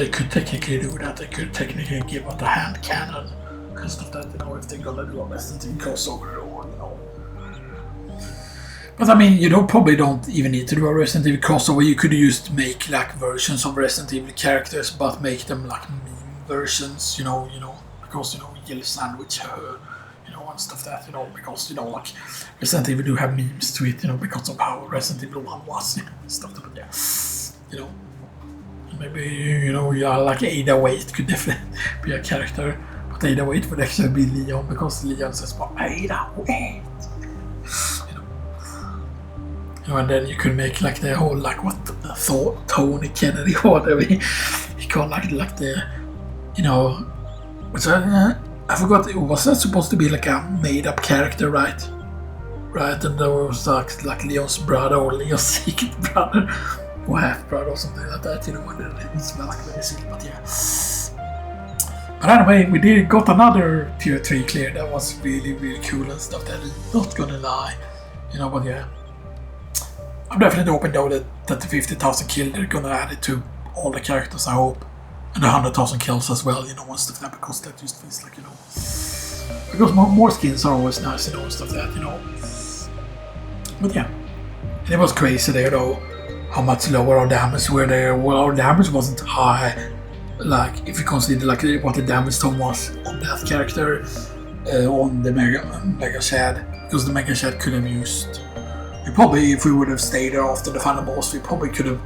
could technically do that. They could technically give out a hand cannon and stuff like that, you know, if they're gonna do a Resident Evil crossover, or you know. But I mean, you probably don't even need to do a Resident Evil crossover. You could just make like versions of Resident Evil characters, but make them like meme versions, you know, because you know, Yellow Sandwich, you know, and stuff like that, you know, because you know, like Resident Evil do have memes to it, you know, because of how Resident Evil 1 was, you know, stuff like that, you know. Maybe, you know, yeah, like Ada Wait could definitely be a character, but Ada Wait would actually be Leon, because Leon says, well, Ada Wait. And then you could make like the whole, like, what Tony Kennedy, whatever he called, like the, you know, which I forgot, was that supposed to be like a made-up character, right? Right, and there was like Leon's brother, or Leon's secret brother, or half-brother, or something like that, you know, and it didn't smell like very silly, but yeah. But anyway, we got another tier 3 clear that was really, really cool and stuff, that I'm not gonna lie, you know, but yeah. I'm definitely hoping though that the 50,000 kill, they're gonna add it to all the characters, I hope. And the 100,000 kills as well, you know, and stuff like that, because that just feels like, you know. Because more skins are always nice, you know, and stuff like that, you know. But yeah. And it was crazy there though, how much lower our damage were there. Well, our damage wasn't high, like, if you consider like what the damage tome was on that character, on the Mega Shad, because the Mega Shad could have used. We probably, if we would have stayed there after the final boss, we probably could have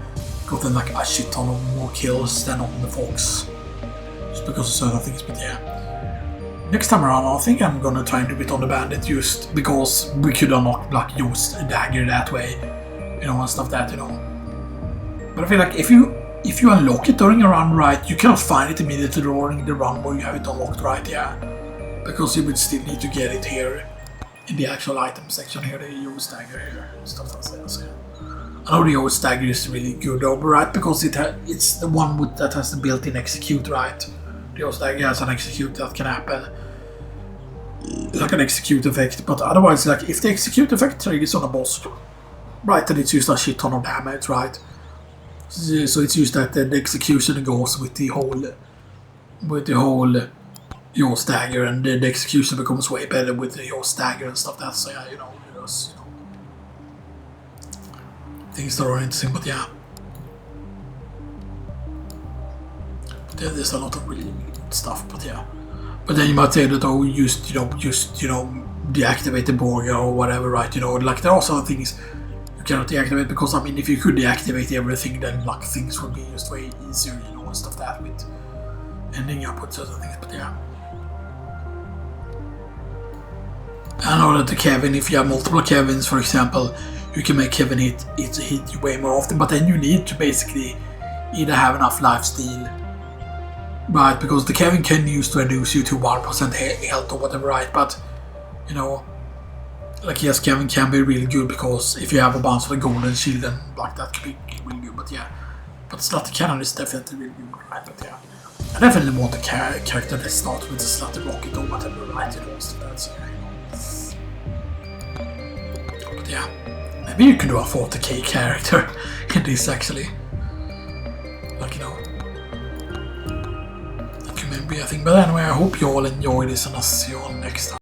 gotten like a shit ton of more kills than on the Fox. Just because of certain things, but yeah. Next time around, I think I'm gonna try and do it on the Bandit, just because we could unlock like use a dagger that way, you know, and stuff that, you know. But I feel like if you unlock it during a run, right, you cannot find it immediately during the run where you have it unlocked, right, yeah. Because you would still need to get it here. In the actual item section here, the Yo's dagger here, stuff like that. So yeah. I know the Yo's dagger is really good though, right? Because it's the one that has the built-in execute, right? The Yo's dagger has an execute that can happen, like an execute effect. But otherwise, like if the execute effect triggers on a boss, right, then it's used a shit ton of damage, right? So it's used that the execution goes with the whole your stagger, and the execution becomes way better with your stagger and stuff. That's, yeah, you know, just, you know, things that are interesting, but yeah. But there's a lot of really good stuff, but yeah. But then you might say that, oh, just deactivate the Borgia or whatever, right? You know, like there are some things you cannot deactivate, because I mean, if you could deactivate everything, then like things would be just way easier, you know, and stuff that with ending up with certain things, but yeah. I know that the Kevin, if you have multiple Kevins, for example, you can make Kevin hit you way more often, but then you need to basically either have enough lifesteal, right? Because the Kevin can use to reduce you to 1% health or whatever, right? But, you know, like, yes, Kevin can be really good, because if you have a bunch of the golden shield, then like that could be really good, but yeah. But Slutty Cannon is definitely really good, right? But yeah. I definitely want a character that starts with a Slutty Rocket or whatever, right? You know, so that's, yeah. Yeah, maybe you can do a 40k character in this actually. Like, you know, that could maybe be a thing. But anyway, I hope you all enjoyed this, and I'll see you all next time.